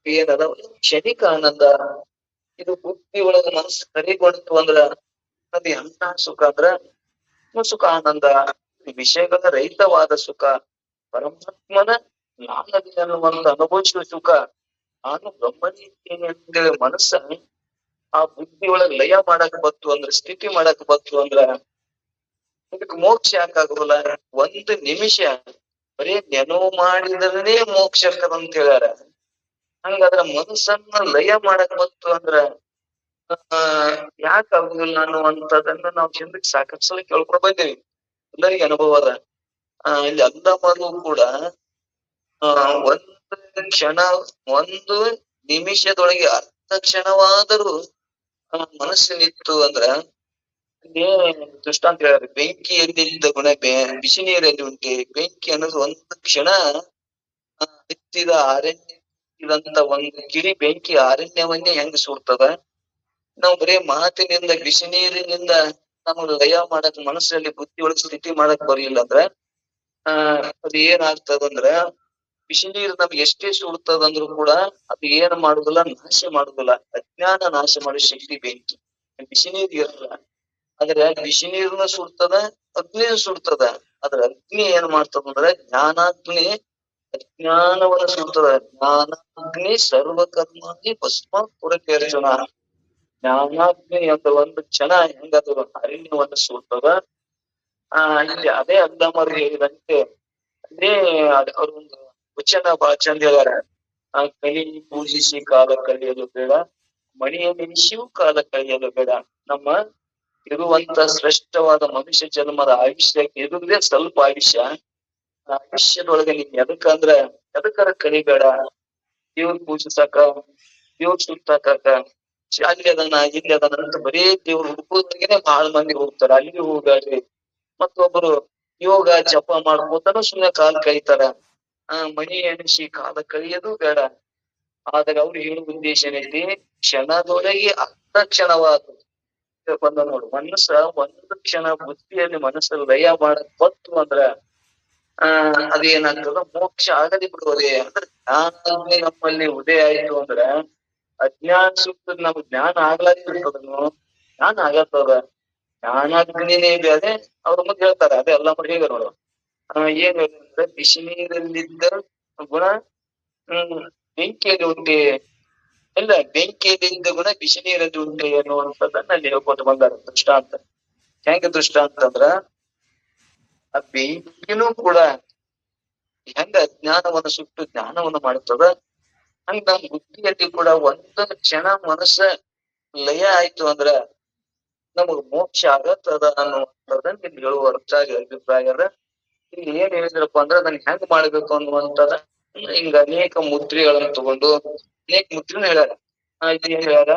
ಏನದ ಕ್ಷಣಿಕ ಆನಂದ. ಇದು ಬುದ್ಧಿ ಒಳಗ ಮನಸ್ಸು ಕರಿಗೊಂಡು ಅಂದ್ರ ಅದು ಎಂತ ಸುಖ ಅಂದ್ರ ಸುಖ ಆನಂದ, ವಿಷಯಗಳ ರಹಿತವಾದ ಸುಖ, ಪರಮಾತ್ಮನ ನಾನದಿ ಅನ್ನುವಂತ ಅನುಭವಿಸುವ ಸುಖ, ನಾನು ಬ್ರಹ್ಮನಿದ್ದೇನೆ ಅಂತೇಳಿ ಮನಸ್ಸ ಆ ಬುದ್ಧಿ ಒಳಗ ಲಯ ಮಾಡಕ್ ಬತ್ತು ಅಂದ್ರ, ಸ್ಥಿತಿ ಮಾಡಕ್ ಬತ್ತು ಅಂದ್ರ ಇದಕ್ ಮೋಕ್ಷ ಯಾಕಾಗುದಿಲ್ಲ? 1 ನಿಮಿಷ ಬರೀ ನೆನವು ಮಾಡಿದ್ರೆ ಮೋಕ್ಷ ಅಂತ ಹೇಳ್ಯಾರ. ಹಂಗಾದ್ರ ಮನಸ್ಸನ್ನ ಲಯ ಮಾಡಕ್ ಬತ್ತು ಅಂದ್ರ ಯಾಕಾಗುದಿಲ್ಲ ಅನ್ನುವಂಥದ್ದನ್ನ ನಾವು ಚಿಂತಕ್ಕೆ ಸಾಕಷ್ಟು ಸಲ ಕೇಳ್ಕೊಂಡ್ ಬಂದೇವಿ, ಎಲ್ಲರಿಗೆ ಅನುಭವ ಅದ. ಇಲ್ಲಿ ಎಲ್ಲರೂ ಕೂಡ 1 ಕ್ಷಣ 1 ನಿಮಿಷದೊಳಗೆ ಅರ್ಧ ಕ್ಷಣವಾದರೂ ಮನಸ್ಸಿನಿತ್ತು ಅಂದ್ರ ದೃಷ್ಟಾಂತ ಹೇಳ್ಯಾರ. ಬೆಂಕಿಯಲ್ಲಿದ್ದ ಗುಣ ಬಿಸಿ ನೀರಲ್ಲಿ ಉಂಟೆ. ಬೆಂಕಿ ಅನ್ನೋದು 1 ಕ್ಷಣ ಹತ್ತಿದ ಅರಣ್ಯ ಇದಂತ 1 ಕಿಡಿ ಬೆಂಕಿ ಅರಣ್ಯವನ್ನೇ ಹೆಂಗ್ ಸುಡ್ತದ. ನಾವು ಬರೀ ಮಾತಿನಿಂದ ಬಿಸಿ ನೀರಿನಿಂದ ನಮಗ್ ಲಯ ಮಾಡಕ್ ಮನಸ್ಸಲ್ಲಿ ಬುದ್ಧಿ ಒಳಗ್ ಸ್ಥಿತಿ ಮಾಡಕ್ ಬರ್ಲಿಲ್ಲ ಅಂದ್ರ ಅದು ಏನಾಗ್ತದಂದ್ರ ಬಿಸಿ ನೀರು ನಮ್ಗೆ ಎಷ್ಟೇ ಸುಡ್ತದಂದ್ರು ಕೂಡ ಅದು ಏನ್ ಮಾಡುದಿಲ್ಲ, ನಾಶ ಮಾಡುದಿಲ್ಲ. ಅಜ್ಞಾನ ನಾಶ ಮಾಡೋ ಶಕ್ತಿ ಬೆಂಕಿ. ಬಿಸಿ ನೀರ್ ಇರಲ್ಲ, ಆದ್ರೆ ಬಿಸಿ ನೀರ್ನ ಸುಡ್ತದ, ಅಗ್ನಿ ಸುಡ್ತದ. ಅದ್ರ ಅಗ್ನಿ ಏನ್ ಮಾಡ್ತದಂದ್ರ ಜ್ಞಾನಾಗ್ನಿ ಅಜ್ಞಾನವನ್ನ ಸುಡ್ತದ. ಜ್ಞಾನಾಗ್ನಿ ಸರ್ವಕರ್ಮಾಗ್ನಿ ಭಸ್ಮ ಪುರಕ್ಕೆ ಅರ್ಜುನ. ಜ್ಞಾನಾಗ್ನಿ ಅಂತ ಒಂದು ಕ್ಷಣ ಹೆಂಗದು ಅರಣ್ಯವನ್ನ ಸುಡ್ತದ. ಇಲ್ಲಿ ಅದೇ ಅರ್ಧಮರು ಹೇಳಿದಂತೆ ಅದೇ ಅವ್ರ ಒಂದು ವಚನ ಬಹಳ ಚಂದ ಹೇಳ್ಯಾರ. ಕಲಿ ಪೂಜಿಸಿ ಕಾಲ ಕಳೆಯಲು ಬೇಡ, ಮಣಿಯ ನೆನೆಸಿಯೂ ಕಾಲ ಕಳೆಯಲು ಬೇಡ. ನಮ್ಮ ಇರುವಂತ ಶ್ರೇಷ್ಠವಾದ ಮನುಷ್ಯ ಜನ್ಮದ ಆಯುಷ್ಯ ಇರುವುದೇ ಸ್ವಲ್ಪ ಆಯುಷ್ಯ. ಆಯುಷ್ಯದೊಳಗೆ ನೀನ್ ಎದಕ್ಕಂದ್ರ ಎದಕ್ಕರ ಕಲಿಬೇಡ. ದೇವ್ರ ಪೂಜಿಸಾಕ, ದೇವ್ರ ಸುತ್ತಾಕ, ಅಲ್ಲಿ ಅದನ್ನ ಇಲ್ಲಿ ಅದನ್ನ ಅಂತ ಬರೀ ದೇವ್ರ ಹುಡುಕೋದ್ರಾಗೇನೆ ಬಹಳ ಮಂದಿ ಹೋಗ್ತಾರ. ಅಲ್ಲಿ ಹೋಗ್ಬೇಡ್ರಿ. ಮತ್ತೊಬ್ಬರು ಯೋಗ ಜಪ ಮಾಡ್ಕೋತಾನು ಸುಮ್ಮನೆ ಕಾಲ ಕಳೀತಾರ. ಮಣಿ ಎಣಿಸಿ ಕಾಲ ಕಳಿಯೋದು ಬೇಡ. ಆದ್ರೆ ಅವ್ರು ಹೇಳುವ ಉದ್ದೇಶ ಏನೈತಿ, ಕ್ಷಣದೊಳಗೆ ಅರ್ಧ ಕ್ಷಣವಾದ ಬಂದ ನೋಡು. ಮನಸ್ಸ ಒಂದು ಕ್ಷಣ ಬುದ್ಧಿಯಲ್ಲಿ ಮನಸ್ಸಲ್ಲಿ ಲಯ ಮಾಡಕ್ ಬಂತು ಅಂದ್ರ ಅದೇನಾಗ್ತದ, ಮೋಕ್ಷ ಆಗದೆ ಬಿಡುವುದೇ. ಅಂದ್ರೆ ಜ್ಞಾನಾಗ್ನಿ ನಮ್ಮಲ್ಲಿ ಉದಯ ಆಯ್ತು ಅಂದ್ರ ಅಜ್ಞಾನ ಸುತ್ತ ನಮ್ಗ್ ಜ್ಞಾನ ಆಗ್ಲಾಗಿರ್ತದನು, ಜ್ಞಾನ ಆಗತ್ತದ. ಜ್ಞಾನಾಗ್ನಿನೇ ಬೇರೆ. ಅವ್ರ ಮುಂದೆ ಹೇಳ್ತಾರೆ, ಅದೇ ಎಲ್ಲ ಹೇಗ ನೋಡು. ಏನ್ ಹೇಳ್ತಾರೆ, ಬಿಸಿ ನೀರಲ್ಲಿದ್ದ ಗುಣ ಬೆಂಕಿಯಲ್ಲಿ ಉಂಟೆ, ಇಲ್ಲ ಬೆಂಕಿಯಲ್ಲಿದ್ದ ಗುಣ ಬಿಸಿ ನೀರಲ್ಲಿ ಉಂಟೆ ಅನ್ನುವಂಥದ್ದನ್ನ ಅಲ್ಲಿ ಹೇಳ್ಕೊಟ್ಟು ಬಂದಾರ ದೃಷ್ಟಾಂತ. ಹೆಂಗ ದೃಷ್ಟಾಂತ ಅಂದ್ರ, ಆ ಬೆಂಕಿನೂ ಕೂಡ ಹೆಂಗ ಅಜ್ಞಾನವನ್ನು ಸುಟ್ಟು ಜ್ಞಾನವನ್ನು ಮಾಡುತ್ತದ, ಹಂಗ ನಮ್ ಬುದ್ಧಿಯಲ್ಲಿ ಕೂಡ ಒಂದೊಂದು ಕ್ಷಣ ಮನಸ್ಸ ಲಯ ಆಯ್ತು ಅಂದ್ರ ನಮಗ್ ಮೋಕ್ಷ ಆಗತ್ತದ ಅನ್ನುವಂಥದ್ದನ್ನ ಇಲ್ಲಿ ಹೇಳುವ ಅಭಿಪ್ರಾಯ ಅದ. ಇಲ್ಲಿ ಏನ್ ಹೇಳಿದ್ರಪ್ಪ ಅಂದ್ರ ಅದನ್ನ ಹೆಂಗ್ ಮಾಡ್ಬೇಕು ಅನ್ನುವಂಥದ ಹಿಂಗ ಅನೇಕ ಮುದ್ರೆಗಳನ್ನ ತಗೊಂಡು ಅನೇಕ ಮುದ್ರೆನ ಹೇಳ್ಯಾರ. ಇಲ್ಲಿ ಹೇಳ್ಯಾರ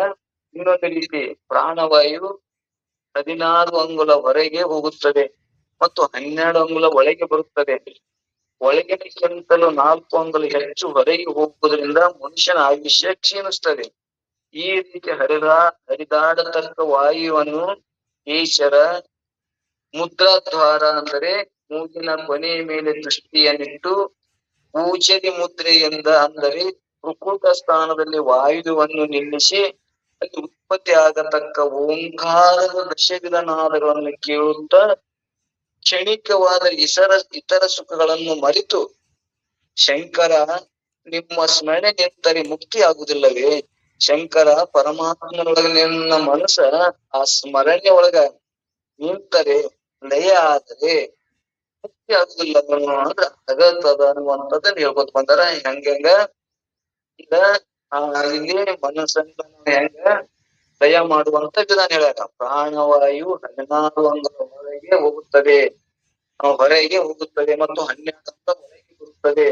ಇನ್ನೊಂದು ರೀತಿ, ಪ್ರಾಣವಾಯು 16 ಅಂಗುಲ ಹೊರಗೆ ಹೋಗುತ್ತದೆ ಮತ್ತು 12 ಅಂಗುಲ ಒಳಗೆ ಬರುತ್ತದೆ. ಒಳಗಿನಕ್ಕಿಂತಲೂ 4 ಅಂಗುಲ ಹೆಚ್ಚು ಹೊರಗೆ ಹೋಗುವುದರಿಂದ ಮನುಷ್ಯನ ಆಯುಷ್ಯ ಕ್ಷೀಣಿಸ್ತದೆ. ಈ ರೀತಿ ಹರಿದಾಡತಕ್ಕ ವಾಯುವನ್ನು ಈಶ್ವರ ಮುದ್ರಾದ್ವಾರ ಅಂದರೆ ಮೂಗಿನ ಕೊನೆಯ ಮೇಲೆ ದೃಷ್ಟಿಯನ್ನಿಟ್ಟು ಪೂಜರಿ ಮುದ್ರೆಯಿಂದ ಅಂದರೆ ಪ್ರಕೃತ ಸ್ಥಾನದಲ್ಲಿ ವಾಯುವನ್ನು ನಿಲ್ಲಿಸಿ ಅಲ್ಲಿ ಉತ್ಪತ್ತಿ ಆಗತಕ್ಕ ಓಂಕಾರದ ದಶವಿಧ ನಾದಗಳನ್ನು ಕೇಳುತ್ತಾ ಕ್ಷಣಿಕವಾದ ಇತರ ಸುಖಗಳನ್ನು ಮರೆತು ಶಂಕರ ನಿಮ್ಮ ಸ್ಮರಣೆ ನಿಂತರೆ ಮುಕ್ತಿ ಆಗುವುದಿಲ್ಲವೇ? ಶಂಕರ ಪರಮಾತ್ಮನೊಳಗೆ ನಿನ್ನ ಮನಸ್ಸ ಆ ಸ್ಮರಣೆ ಒಳಗ ನಿಂತರೆ ಲಯ ಆದರೆ ಮುಕ್ತಿ ಆಗುದಿಲ್ಲ ಅಂದ್ರೆ ಆಗತ್ತದ ಅನ್ನುವಂಥದ್ದನ್ನ ಹೇಳ್ಕೊತ ಬಂದಾರ. ಹೆಂಗ ಈಗ ಇಲ್ಲಿ ಮನಸ್ಸನ್ನ ಹೆಂಗ ಲಯ ಮಾಡುವಂತ ವಿಧಾನ ಹೇಳ್ಯಾರ. ಪ್ರಾಣವಾಯು 16 ಅಂಗುಲ ಹೊರಗೆ ಹೋಗುತ್ತದೆ ಮತ್ತು 12 ಅಂಗುಲ ಹೊರಗೆ ಬರುತ್ತದೆ.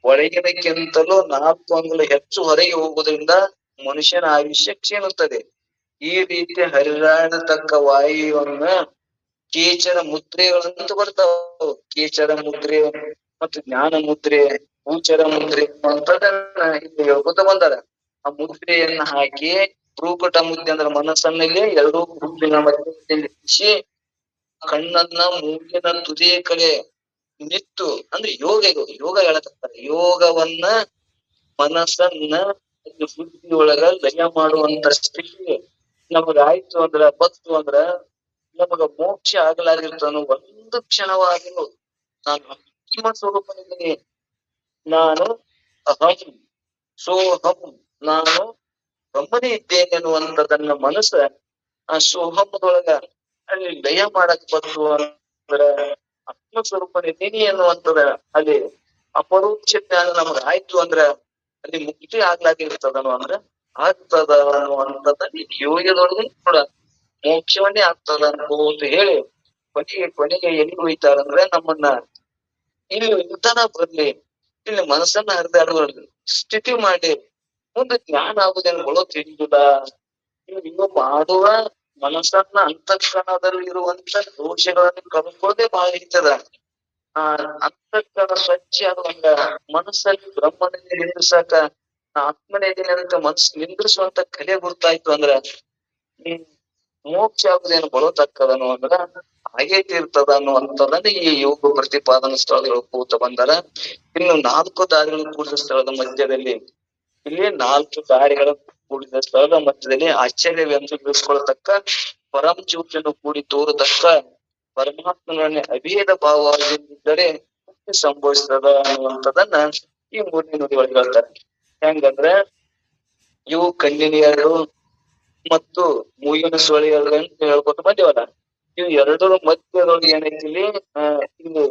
ಒಳಗಿನಕ್ಕಿಂತಲೂ 4 ಅಂಗುಲ ಹೆಚ್ಚು ಹೊರಗೆ ಹೋಗುವುದರಿಂದ ಮನುಷ್ಯನ ಆಯುಷ್ಯ ಕ್ಷೀಣುತ್ತದೆ. ಈ ರೀತಿ ಹರಿದಾಡತಕ್ಕ ವಾಯುವನ್ನ ಕೇಚರ ಮುದ್ರೆಗಳಂತ ಬರ್ತಾವ. ಕೇಚರ ಮುದ್ರೆ ಮತ್ತು ಜ್ಞಾನ ಮುದ್ರೆ, ಭೂಚರ ಮುದ್ರೆ ಅಂತದನ್ನ ಇಲ್ಲಿ ಹೇಳ್ಕೊತ ಬಂದಾರ. ಆ ಮುದ್ರೆಯನ್ನ ಹಾಕಿ ಭ್ರೂಕಟ ಮುದ್ರೆ ಅಂದ್ರೆ ಮನಸ್ಸನ್ನಲ್ಲಿ 2 ಹುಬ್ಬಿನ ಮಧ್ಯದಲ್ಲಿ ಇರಿಸಿ ಕಣ್ಣನ್ನ ಮೂಗಿನ ತುದಿಯ ಕಡೆ ನಿತ್ತು ಅಂದ್ರೆ ಯೋಗ ಹೇಳಕತ್ತಾರೆ. ಯೋಗವನ್ನ ಮನಸ್ಸನ್ನ ಬುದ್ಧಿಯೊಳಗ ಲಯ ಮಾಡುವಂತ ಸ್ಥಿತಿ ನಮಗಾಯ್ತು ಅಂದ್ರ ಬತ್ತು ಅಂದ್ರ ನಮಗ ಮೋಕ್ಷ ಆಗಲಾಗಿರ್ತಾನು. ಒಂದು ಕ್ಷಣವಾಗಲು ನಾನು ಅಂತಿಮ ಸ್ವರೂಪನಿದ್ದೀನಿ, ನಾನು ಅಹಂ ಸೋಹಂ, ನಾನು ಬ್ರಹ್ಮನೇ ಇದ್ದೇನೆ ಅನ್ನುವಂಥದನ್ನ ಮನಸ್ಸ ಆ ಸೋಹಮದೊಳಗ ಅಲ್ಲಿ ಲಯ ಮಾಡಕ್ ಬಂತು ಅಂದ್ರ ಆತ್ಮ ಸ್ವರೂಪನಿದ್ದೀನಿ ಅನ್ನುವಂಥದ ಅಲ್ಲಿ ಅಪರೋಕ್ಷ ಜ್ಞಾನ ನಮಗ ಆಯ್ತು ಅಂದ್ರ ಅಲ್ಲಿ ಮುಕ್ತಿ ಆಗ್ಲಾಗಿರ್ತದನು ಅಂದ್ರ ಆಗ್ತದ ಅನ್ನುವಂಥದ್ದನ್ನ ಯೋಗದೊಳಗೆ ಕೂಡ ಮೋಕ್ಷವನ್ನೇ ಆಗ್ತದ ಅಂತ ಹೇಳಿ ಕೊನೆಗೆ ಎಲ್ಲಿ ಹೋಯ್ತಾರಂದ್ರೆ ನಮ್ಮನ್ನ ಇಲ್ಲಿ ನಿಧನ ಬರ್ಲಿ, ಇಲ್ಲಿ ಮನಸ್ಸನ್ನ ಹರಿದಾಡುವ ಸ್ಥಿತಿ ಮಾಡಿ ಮುಂದೆ ಜ್ಞಾನ ಆಗುದೇನು ಬರೋ ತಿಳಿಯುವುದ. ಇನ್ನು ಮಾಡುವ ಮನಸ್ಸನ್ನ ಅಂತಃಕರಣದಲ್ಲಿ ಇರುವಂತ ದೋಷಗಳನ್ನು ಕಳ್ಕೊಳ್ಳದೆ ಬಹಳ ಇರ್ತದ. ಅಂತಃಕರಣ ಸ್ವಚ್ಛ ಆಗುವಂಗ ಮನಸ್ಸಲ್ಲಿ ಬ್ರಹ್ಮನಲ್ಲಿ ನಿಂದ್ರಿಸಾಕ ಆತ್ಮನೇ ಅಂತ ಮನಸ್ಸು ನಿಂದ್ರಿಸುವಂತ ಕಲೆ ಗುರ್ತಾಯ್ತು ಅಂದ್ರ ಮೋಕ್ಷ ಆಗುದೇನು ಬರೋತಕ್ಕದನು ಅಂದ್ರ ಆಗೇತಿ ಇರ್ತದ ಅನ್ನುವಂಥದ್ದನ್ನ ಈ ಯೋಗ ಪ್ರತಿಪಾದನಾ ಸ್ಥಳಗಳು ಕೂತ ಬಂದಾರ. ಇನ್ನು 4 ದಾರಿಗಳು ಕೂಡಿದ ಸ್ಥಳದ ಮಧ್ಯದಲ್ಲಿ ಇಲ್ಲಿ 4 ದಾರಿಗಳ ಕೂಡಿದ ಸ್ಥಳದ ಮಧ್ಯದಲ್ಲಿ ಆಶ್ಚರ್ಯವೆಂದು ತಿಳಿಸ್ಕೊಳ್ತಕ್ಕ ಪರಂ ಜ್ಯೋತಿಯನ್ನು ಕೂಡಿ ತೋರತಕ್ಕ ಪರಮಾತ್ಮನೇ ಅಭೇದ ಭಾವವಾಗಿದ್ದರೆ ಮುಕ್ತಿ ಸಂಭವಿಸ್ತದ ಅನ್ನುವಂಥದ್ದನ್ನ ಈ 3ನೇ ನುಡಿಯೊಳಗೆ ಹೇಳ್ತಾರೆ. ಹೆಂಗಂದ್ರೆ ಇವು ಕಣ್ಣಿನಿಯರು ಮತ್ತು ಮೂಗಿನ ಸೊಳೆಯರು ಅಂತ ಹೇಳ್ಕೊತ ಬಂದಿವಲ್ಲ, ಇವು ಎರಡರ ಮಧ್ಯದೊಳಗೆ ಏನೈತಿ ಇಲ್ಲಿ ಇದು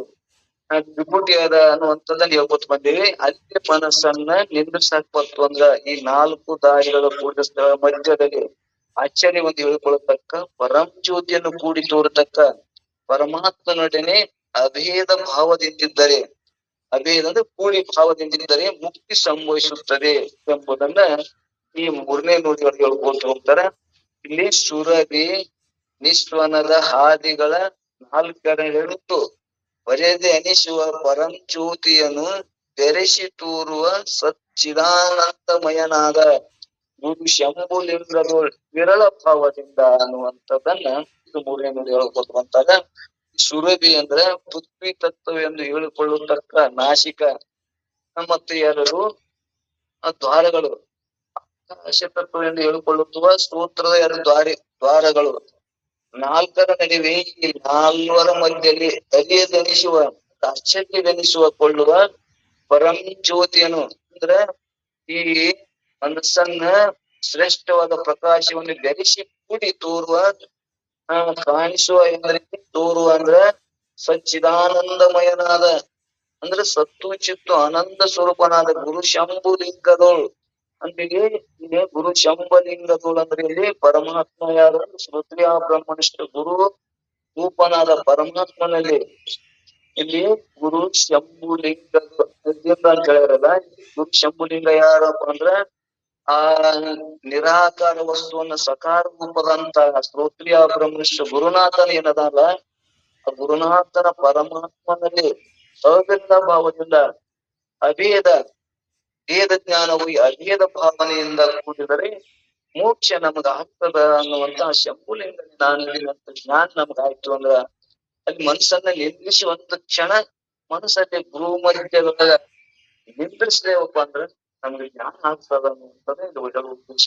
ವಿಭೂತಿ ಅದ ಅನ್ನುವಂಥದ್ದನ್ನ ಹೇಳ್ಕೊತ ಬಂದೀವಿ. ಅಲ್ಲಿ ಮನಸ್ಸನ್ನ ನಿಂದ್ರಿಸಾಕ್ ಬಂತು ಅಂದ್ರ ಈ 4 ದಾರಿಗಳ ಕೂಡಿದ ಸ್ಥಳ ಮಧ್ಯದಲ್ಲಿ ಆಶ್ಚರ್ಯವನ್ನು ಹೇಳ್ಕೊಳ್ತಕ್ಕ ಪರಂ ಜ್ಯೋತಿಯನ್ನು ಕೂಡಿ ತೋರತಕ್ಕ ಪರಮಾತ್ಮನೊಡನೆ ಅಭೇದ ಭಾವದಿಂದಿದ್ದರೆ, ಅಭೇದ ಅಂದ್ರೆ ಕೂಡಿ ಭಾವದಿಂದಿದ್ದರೆ ಮುಕ್ತಿ ಸಂಭವಿಸುತ್ತದೆ ಎಂಬುದನ್ನ ಈ 3ನೇ ನುಡಿಯೊಳಗೆ ಹೇಳ್ಕೊತ ಹೋಗ್ತಾರ. ಇಲ್ಲಿ ಸುರಭಿ ನಿಸ್ವನದ ಹಾದಿಗಳ 4 ಬರೆಯದೆ ಅನಿಸುವ ಪರಂ ಜ್ಯೋತಿಯನ್ನು ಬೆರೆಸಿ ತೋರುವ ಸಚ್ಚಿದಾನಂದಮಯನಾದ ಗುರು ಶಂಭುಲಿಂಗದ ವಿರಳ ಭಾವದಿಂದ ಅನ್ನುವಂಥದ್ದನ್ನ ಇದು 3ನೇ ನುಡಿಯೊಳಗೆ ಕೊಟ್ಟುವಂತಾಗ, ಸುರಭಿ ಅಂದ್ರೆ ಪೃಥ್ವಿ ತತ್ವ ಎಂದು ಹೇಳಿಕೊಳ್ಳತಕ್ಕ ನಾಸಿಕ ಮತ್ತು 2 ದ್ವಾರಗಳು, ಆಕಾಶ ತತ್ವ ಎಂದು ಹೇಳಿಕೊಳ್ಳುತ್ತುವ ಸ್ತೋತ್ರದ 2 ದ್ವಾರಗಳು, 4ರ ನಡುವೆ ಈ 4ರ ಮಧ್ಯದಲ್ಲಿ ಅರಿಯದೆನಿಸುವ ಆಶ್ಚರ್ಯವೆನಿಸುವ ಕೊಳ್ಳುವ ಪರಂ ಜ್ಯೋತಿಯನ್ನು ಅಂದ್ರೆ ಈ ಮನಸ್ಸನ್ನ ಶ್ರೇಷ್ಠವಾದ ಪ್ರಕಾಶವನ್ನು ಬೆರೆಸಿ ಕೂಡಿ ತೋರುವ ಕಾಣಿಸುವ ಎಂದ್ರೆ ತೋರುವ ಅಂದ್ರ ಸಚ್ಚಿದಾನಂದಮಯನಾದ ಅಂದ್ರೆ ಸತ್ತು ಚಿತ್ತು ಆನಂದ ಸ್ವರೂಪನಾದ ಗುರು ಶಂಭುಲಿಂಗದೋಳು ಅಂತಿಗೆ ಇದೆ. ಗುರು ಶಂಭಲಿಂಗದೋಳು ಅಂದ್ರೆ ಇಲ್ಲಿ ಪರಮಾತ್ಮ ಯಾರು? ಶ್ರೋತ್ರಿಯ ಬ್ರಹ್ಮನಿಷ್ಠ ಗುರು ರೂಪನಾದ ಪರಮಾತ್ಮನಲ್ಲಿ ಇಲ್ಲಿ ಗುರು ಶಂಭುಲಿಂಗ ಅಂತ ಹೇಳಿರಲ್ಲ. ಗುರು ಶಂಭುಲಿಂಗ ಯಾರಪ್ಪ ಅಂದ್ರ ಆ ನಿರಾಕಾರ ವಸ್ತುವನ್ನ ಸಕಾರ ರೂಪದಂತ ಶ್ರೋತ್ರಿಯ ಬ್ರಹ್ಮನಿಷ್ಠ ಗುರುನಾಥನ ಏನದಲ್ಲ, ಆ ಗುರುನಾಥನ ಪರಮಾತ್ಮನಲ್ಲಿ ಅಭಿನ್ನ ಭಾವದಿಂದ ಅಭೇದ ಭೇದ ಜ್ಞಾನವು ಅಭೇದ ಭಾವನೆಯಿಂದ ಕೂಡಿದರೆ ಮೋಕ್ಷ ನಮಗ ಆಗ್ತದ ಅನ್ನುವಂತ ಶಂಭುಲಿಂಗ ಜ್ಞಾನ ನಮಗಾಯ್ತು ಅಂದ್ರ ಅಲ್ಲಿ ಮನಸ್ಸನ್ನ ನಿಂದ್ರಿಸಿ ಒಂದು ಕ್ಷಣ ಮನಸ್ಸಲ್ಲಿ ಗುರು ಮಧ್ಯದೊಳಗ ನಿಂದ್ರಿಸ್ಲೇವಪ್ಪ ಅಂದ್ರ ನಮ್ಗೆ ಜ್ಞಾನ ಆಗ್ತದ ಅನ್ನುವಂಥದ್ದು ಇದು ಒಳ್ಳೆ ಉದ್ದೇಶ.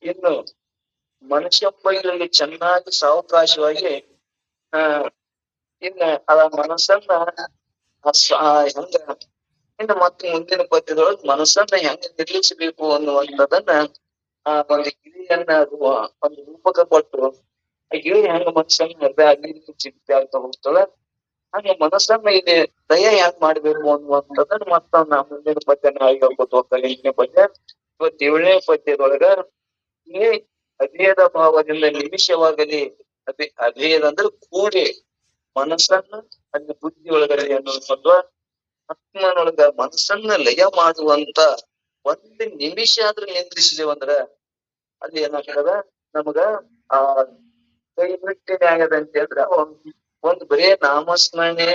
ಇನ್ನು ಮನುಷ್ಯಪ್ಪಗಳಿಗೆ ಚೆನ್ನಾಗಿ ಸಾವಕಾಶವಾಗಿ ಇನ್ನ ಆ ಮನಸ್ಸನ್ನ ಹೆಂಗ ಇನ್ನು ಮತ್ತೆ ಮುಂದಿನ ಪದ್ಯದೊಳಗೆ ಮನಸ್ಸನ್ನ ಹೆಂಗ ನಿರ್ಲಿಸಬೇಕು ಅನ್ನುವಂಥದ್ದನ್ನ ಒಂದು ಗಿರಿಯನ್ನ ಒಂದು ರೂಪಕ ಕೊಟ್ಟು ಆ ಗಿರಿ ಹೆಂಗ ಮನಸ್ಸನ್ನ ಹೃದಯ ಆಗ್ಲಿ ಚಿಂತೆ ಆಗ್ತಾ ಹೋಗ್ತಾಳ, ಹಂಗ ಮನಸ್ಸನ್ನ ಇಲ್ಲಿ ದಯ ಹೆಂಗ್ ಮಾಡ್ಬೇಕು ಅನ್ನುವಂಥದ್ದನ್ನ ಮತ್ತೊಂದು ಮುಂದಿನ ಪದ್ಯನ ಹೇಳ್ಕೊತ ಹೋಗ್ತಾರೆ. 8ನೇ ಪದ್ಯ. 7ನೇ ಪದ್ಯದೊಳಗ ಈ ಅಭೇದ ಭಾವದಿಂದ ನಿಮಿಷವಾಗಲಿ ಅಭೇದ ಅಂದ್ರೆ ಕೂಡಿ ಮನಸ್ಸನ್ನ ಅಲ್ಲಿ ಬುದ್ಧಿ ಒಳಗಡೆ ಅನ್ನುವಂಥದ್ದು ಆತ್ಮನೊಳಗ ಮನಸ್ಸನ್ನ ಲಯ ಮಾಡುವಂತ 1 ನಿಮಿಷ ಆದ್ರೂ ನಿಂದ್ರಿಸಿದೇವಂದ್ರ ಅಲ್ಲಿ ಏನಾಗ್ತದ ನಮಗ ಆ ಕೈ ಬಿಟ್ಟಿ ನ್ಯಾಯದಂತೆ ಅಂದ್ರ ಒಂದ್ ಬರೇ ನಾಮಸ್ಮರಣೆ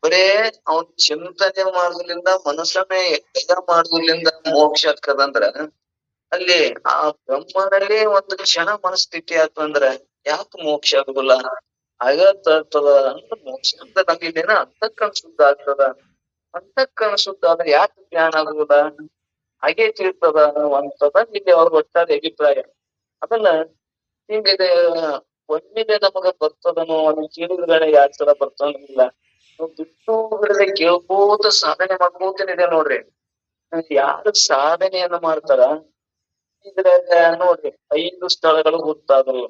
ಬರೇ ಅವನ್ ಚಿಂತನೆ ಮಾಡುವುದರಿಂದ ಮನಸ್ಸನ್ನೇ ಲಯ ಮಾಡುವುದರಿಂದ ಮೋಕ್ಷ ಆಗ್ತದಂದ್ರ ಅಲ್ಲಿ ಆ ಬ್ರಹ್ಮನಲ್ಲಿ ಒಂದು ಕ್ಷಣ ಮನಸ್ಥಿತಿ ಆತಂದ್ರ ಯಾಕೆ ಮೋಕ್ಷ ಆಗುದಿಲ್ಲ? ಆಗತ್ತದ ಅಂದ್ರೆ ಮೋಕ್ಷ ಅಂತ ನಮಗಿದೇನ ಅಂತಃಕರಣ ಶುದ್ಧ ಆಗ್ತದ. ಅಂತಃಕರಣ ಶುದ್ಧ ಆದ್ರೆ ಯಾಕೆ ಜ್ಞಾನ ಆಗುದಿಲ್ಲ? ಹಾಗೆ ತಿಳ್ತದ ಅನ್ನುವಂಥದ ಇಲ್ಲಿ ಅವ್ರ ಒಟ್ಟಾರೆ ಅಭಿಪ್ರಾಯ. ಅದನ್ನ ಹಿಂಗಿದೆ ಒಮ್ಮಿದೆ ನಮಗ ಬರ್ತದನೋ ಅದನ್ನ ಕೇಳಿದ್ರೆ ಯಾಕೆ ಸಲ ಬರ್ತಂಗಿಲ್ಲ. ಬಿಟ್ಟು ಬಿಡದೆ ಕೇಳ್ಕೋತ ಸಾಧನೆ ಮಾಡ್ಕೋತೇನಿದೆ ನೋಡ್ರಿ. ಯಾರು ಸಾಧನೆಯನ್ನ ಮಾಡ್ತಾರ ಇದ್ರಾಗ ನೋಡ್ರಿ 5 ಸ್ಥಳಗಳು ಗೊತ್ತಾದ್ರು.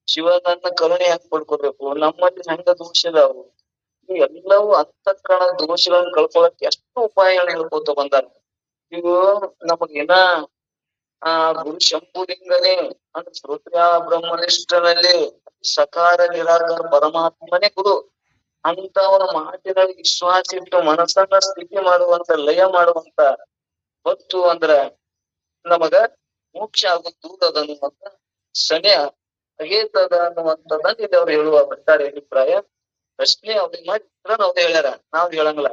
ಶಿವನನ್ನ ಕರುಣೆ ಹೆಂಗ್ ಪಡ್ಕೋಬೇಕು, ನಮ್ಮಲ್ಲಿ ಹೆಂಗ ದೋಷ ಇದಾವು, ಈ ಎಲ್ಲವೂ ಅಂತಃಕರಣ ದೋಷಗಳನ್ನ ಕಳ್ಕೊಳಕ್ ಎಷ್ಟು ಉಪಾಯಗಳನ್ನ ಹೇಳ್ಕೊತ ಬಂದಾರ. ಇವು ನಮಗೇನ ಗುರು ಶಂಭುಲಿಂಗನೇ ಅಂದ್ರೆ ಶ್ರೋತ್ರಿಯ ಬ್ರಹ್ಮನಿಷ್ಠನಲ್ಲಿ ಸಕಾರ ನಿರಾಕಾರ ಪರಮಾತ್ಮನೇ ಗುರು ಅಂತವರ ಮಾತಿನಲ್ಲಿ ವಿಶ್ವಾಸ ಇಟ್ಟು ಮನಸ್ಸನ್ನ ಸ್ಥಿತಿ ಮಾಡುವಂತ ಲಯ ಮಾಡುವಂತ ಹೊತ್ತು ಅಂದ್ರ ನಮಗ ಮೋಕ್ಷ ಆಗೋ ದೂರದ ಅನ್ನುವಂತ ಸನ್ಯ ಅಗೇತದ ಅನ್ನುವಂಥದ್ದನ್ನ ಇಲ್ಲಿ ಅವ್ರು ಹೇಳುವ ಬರ್ತಾರೆ ಅಭಿಪ್ರಾಯ. ಪ್ರಶ್ನೆ ಅವ್ರಿಗೆ ಮಾಡಿದ್ರ ನಾವ್ ಹೇಳ್ಯಾರ, ನಾವ್ ಹೇಳಂಗಿಲ್ಲ.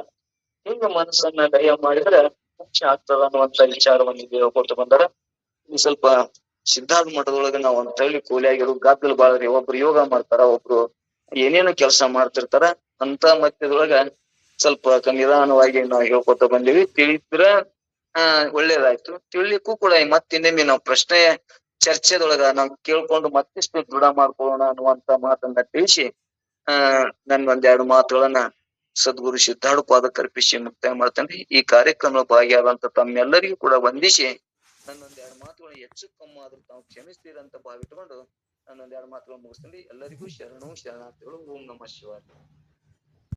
ಹಿಂಗ ಮನಸ್ಸನ್ನ ಲಯ ಮಾಡಿದ್ರೆ ಮೋಕ್ಷ ಆಗ್ತದ ಅನ್ನುವಂತ ವಿಚಾರವನ್ನು ಇಲ್ಲಿ ಹೇಳ್ಕೊಟ್ಟು ಬಂದಾರ. ಸ್ವಲ್ಪ ಸಿದ್ಧಾರ್ಥ ಮಠದೊಳಗ ನಾವ್ ಒಂದ್ ತಳ್ಳಿ ಕೂಲಿಯಾಗಿರು ಗದ್ದಲ ಬಾಳ್ರಿ, ಒಬ್ರು ಯೋಗ ಮಾಡ್ತಾರ, ಒಬ್ರು ಏನೇನು ಕೆಲಸ ಮಾಡ್ತಿರ್ತಾರ. ಅಂತ ಮಧ್ಯದೊಳಗ ಸ್ವಲ್ಪ ನಿಧಾನವಾಗಿ ನಾವ್ ಹೇಳ್ಕೊತ ಬಂದಿವಿ. ತಿಳಿದ್ರ ಒಳ್ಳೇದಾಯ್ತು. ತಿಳಿಲಿಕ್ಕೂ ಕೂಡ ಮತ್ತಿನ್ನೊಮ್ಮೆ ನಾವು ಪ್ರಶ್ನೆ ಚರ್ಚೆದೊಳಗ ನಾವ್ ಕೇಳ್ಕೊಂಡು ಮತ್ತಿಷ್ಟು ದೃಢ ಮಾಡ್ಕೊಳ್ಳೋಣ ಅನ್ನುವಂತ ಮಾತನ್ನ ತಿಳಿಸಿ ನನ್ ಒಂದೆರಡು ಮಾತುಗಳನ್ನ ಸದ್ಗುರು ಸಿದ್ಧಾರ್ಥ ಪಾದಕ್ಕೆ ಅರ್ಪಿಸಿ ಮುಕ್ತಾಯ ಮಾಡ್ತೇನೆ. ಈ ಕಾರ್ಯಕ್ರಮ ಭಾಗಿಯಾದಂತ ತಮ್ಮೆಲ್ಲರಿಗೂ ಕೂಡ ವಂದಿಸಿ ನನ್ನೊಂದೆರಡು ಮಾತುಗಳು ಹೆಚ್ಚು ಕಮ್ಮ ಆದ್ರೂ ತಾವು ಕ್ಷಮಿಸ್ತೀರಂತ ಭಾವಿಟ್ಕೊಂಡು ನನ್ನೊಂದೆರಡು ಮಾತುಗಳು ಮುಗಿಸ್ತೇನೆ. ಎಲ್ಲರಿಗೂ ಶರಣು ಶರಣಾರ್ಥಿಗಳು. ಓಂ ನಮಃ ಶಿವಾಯ.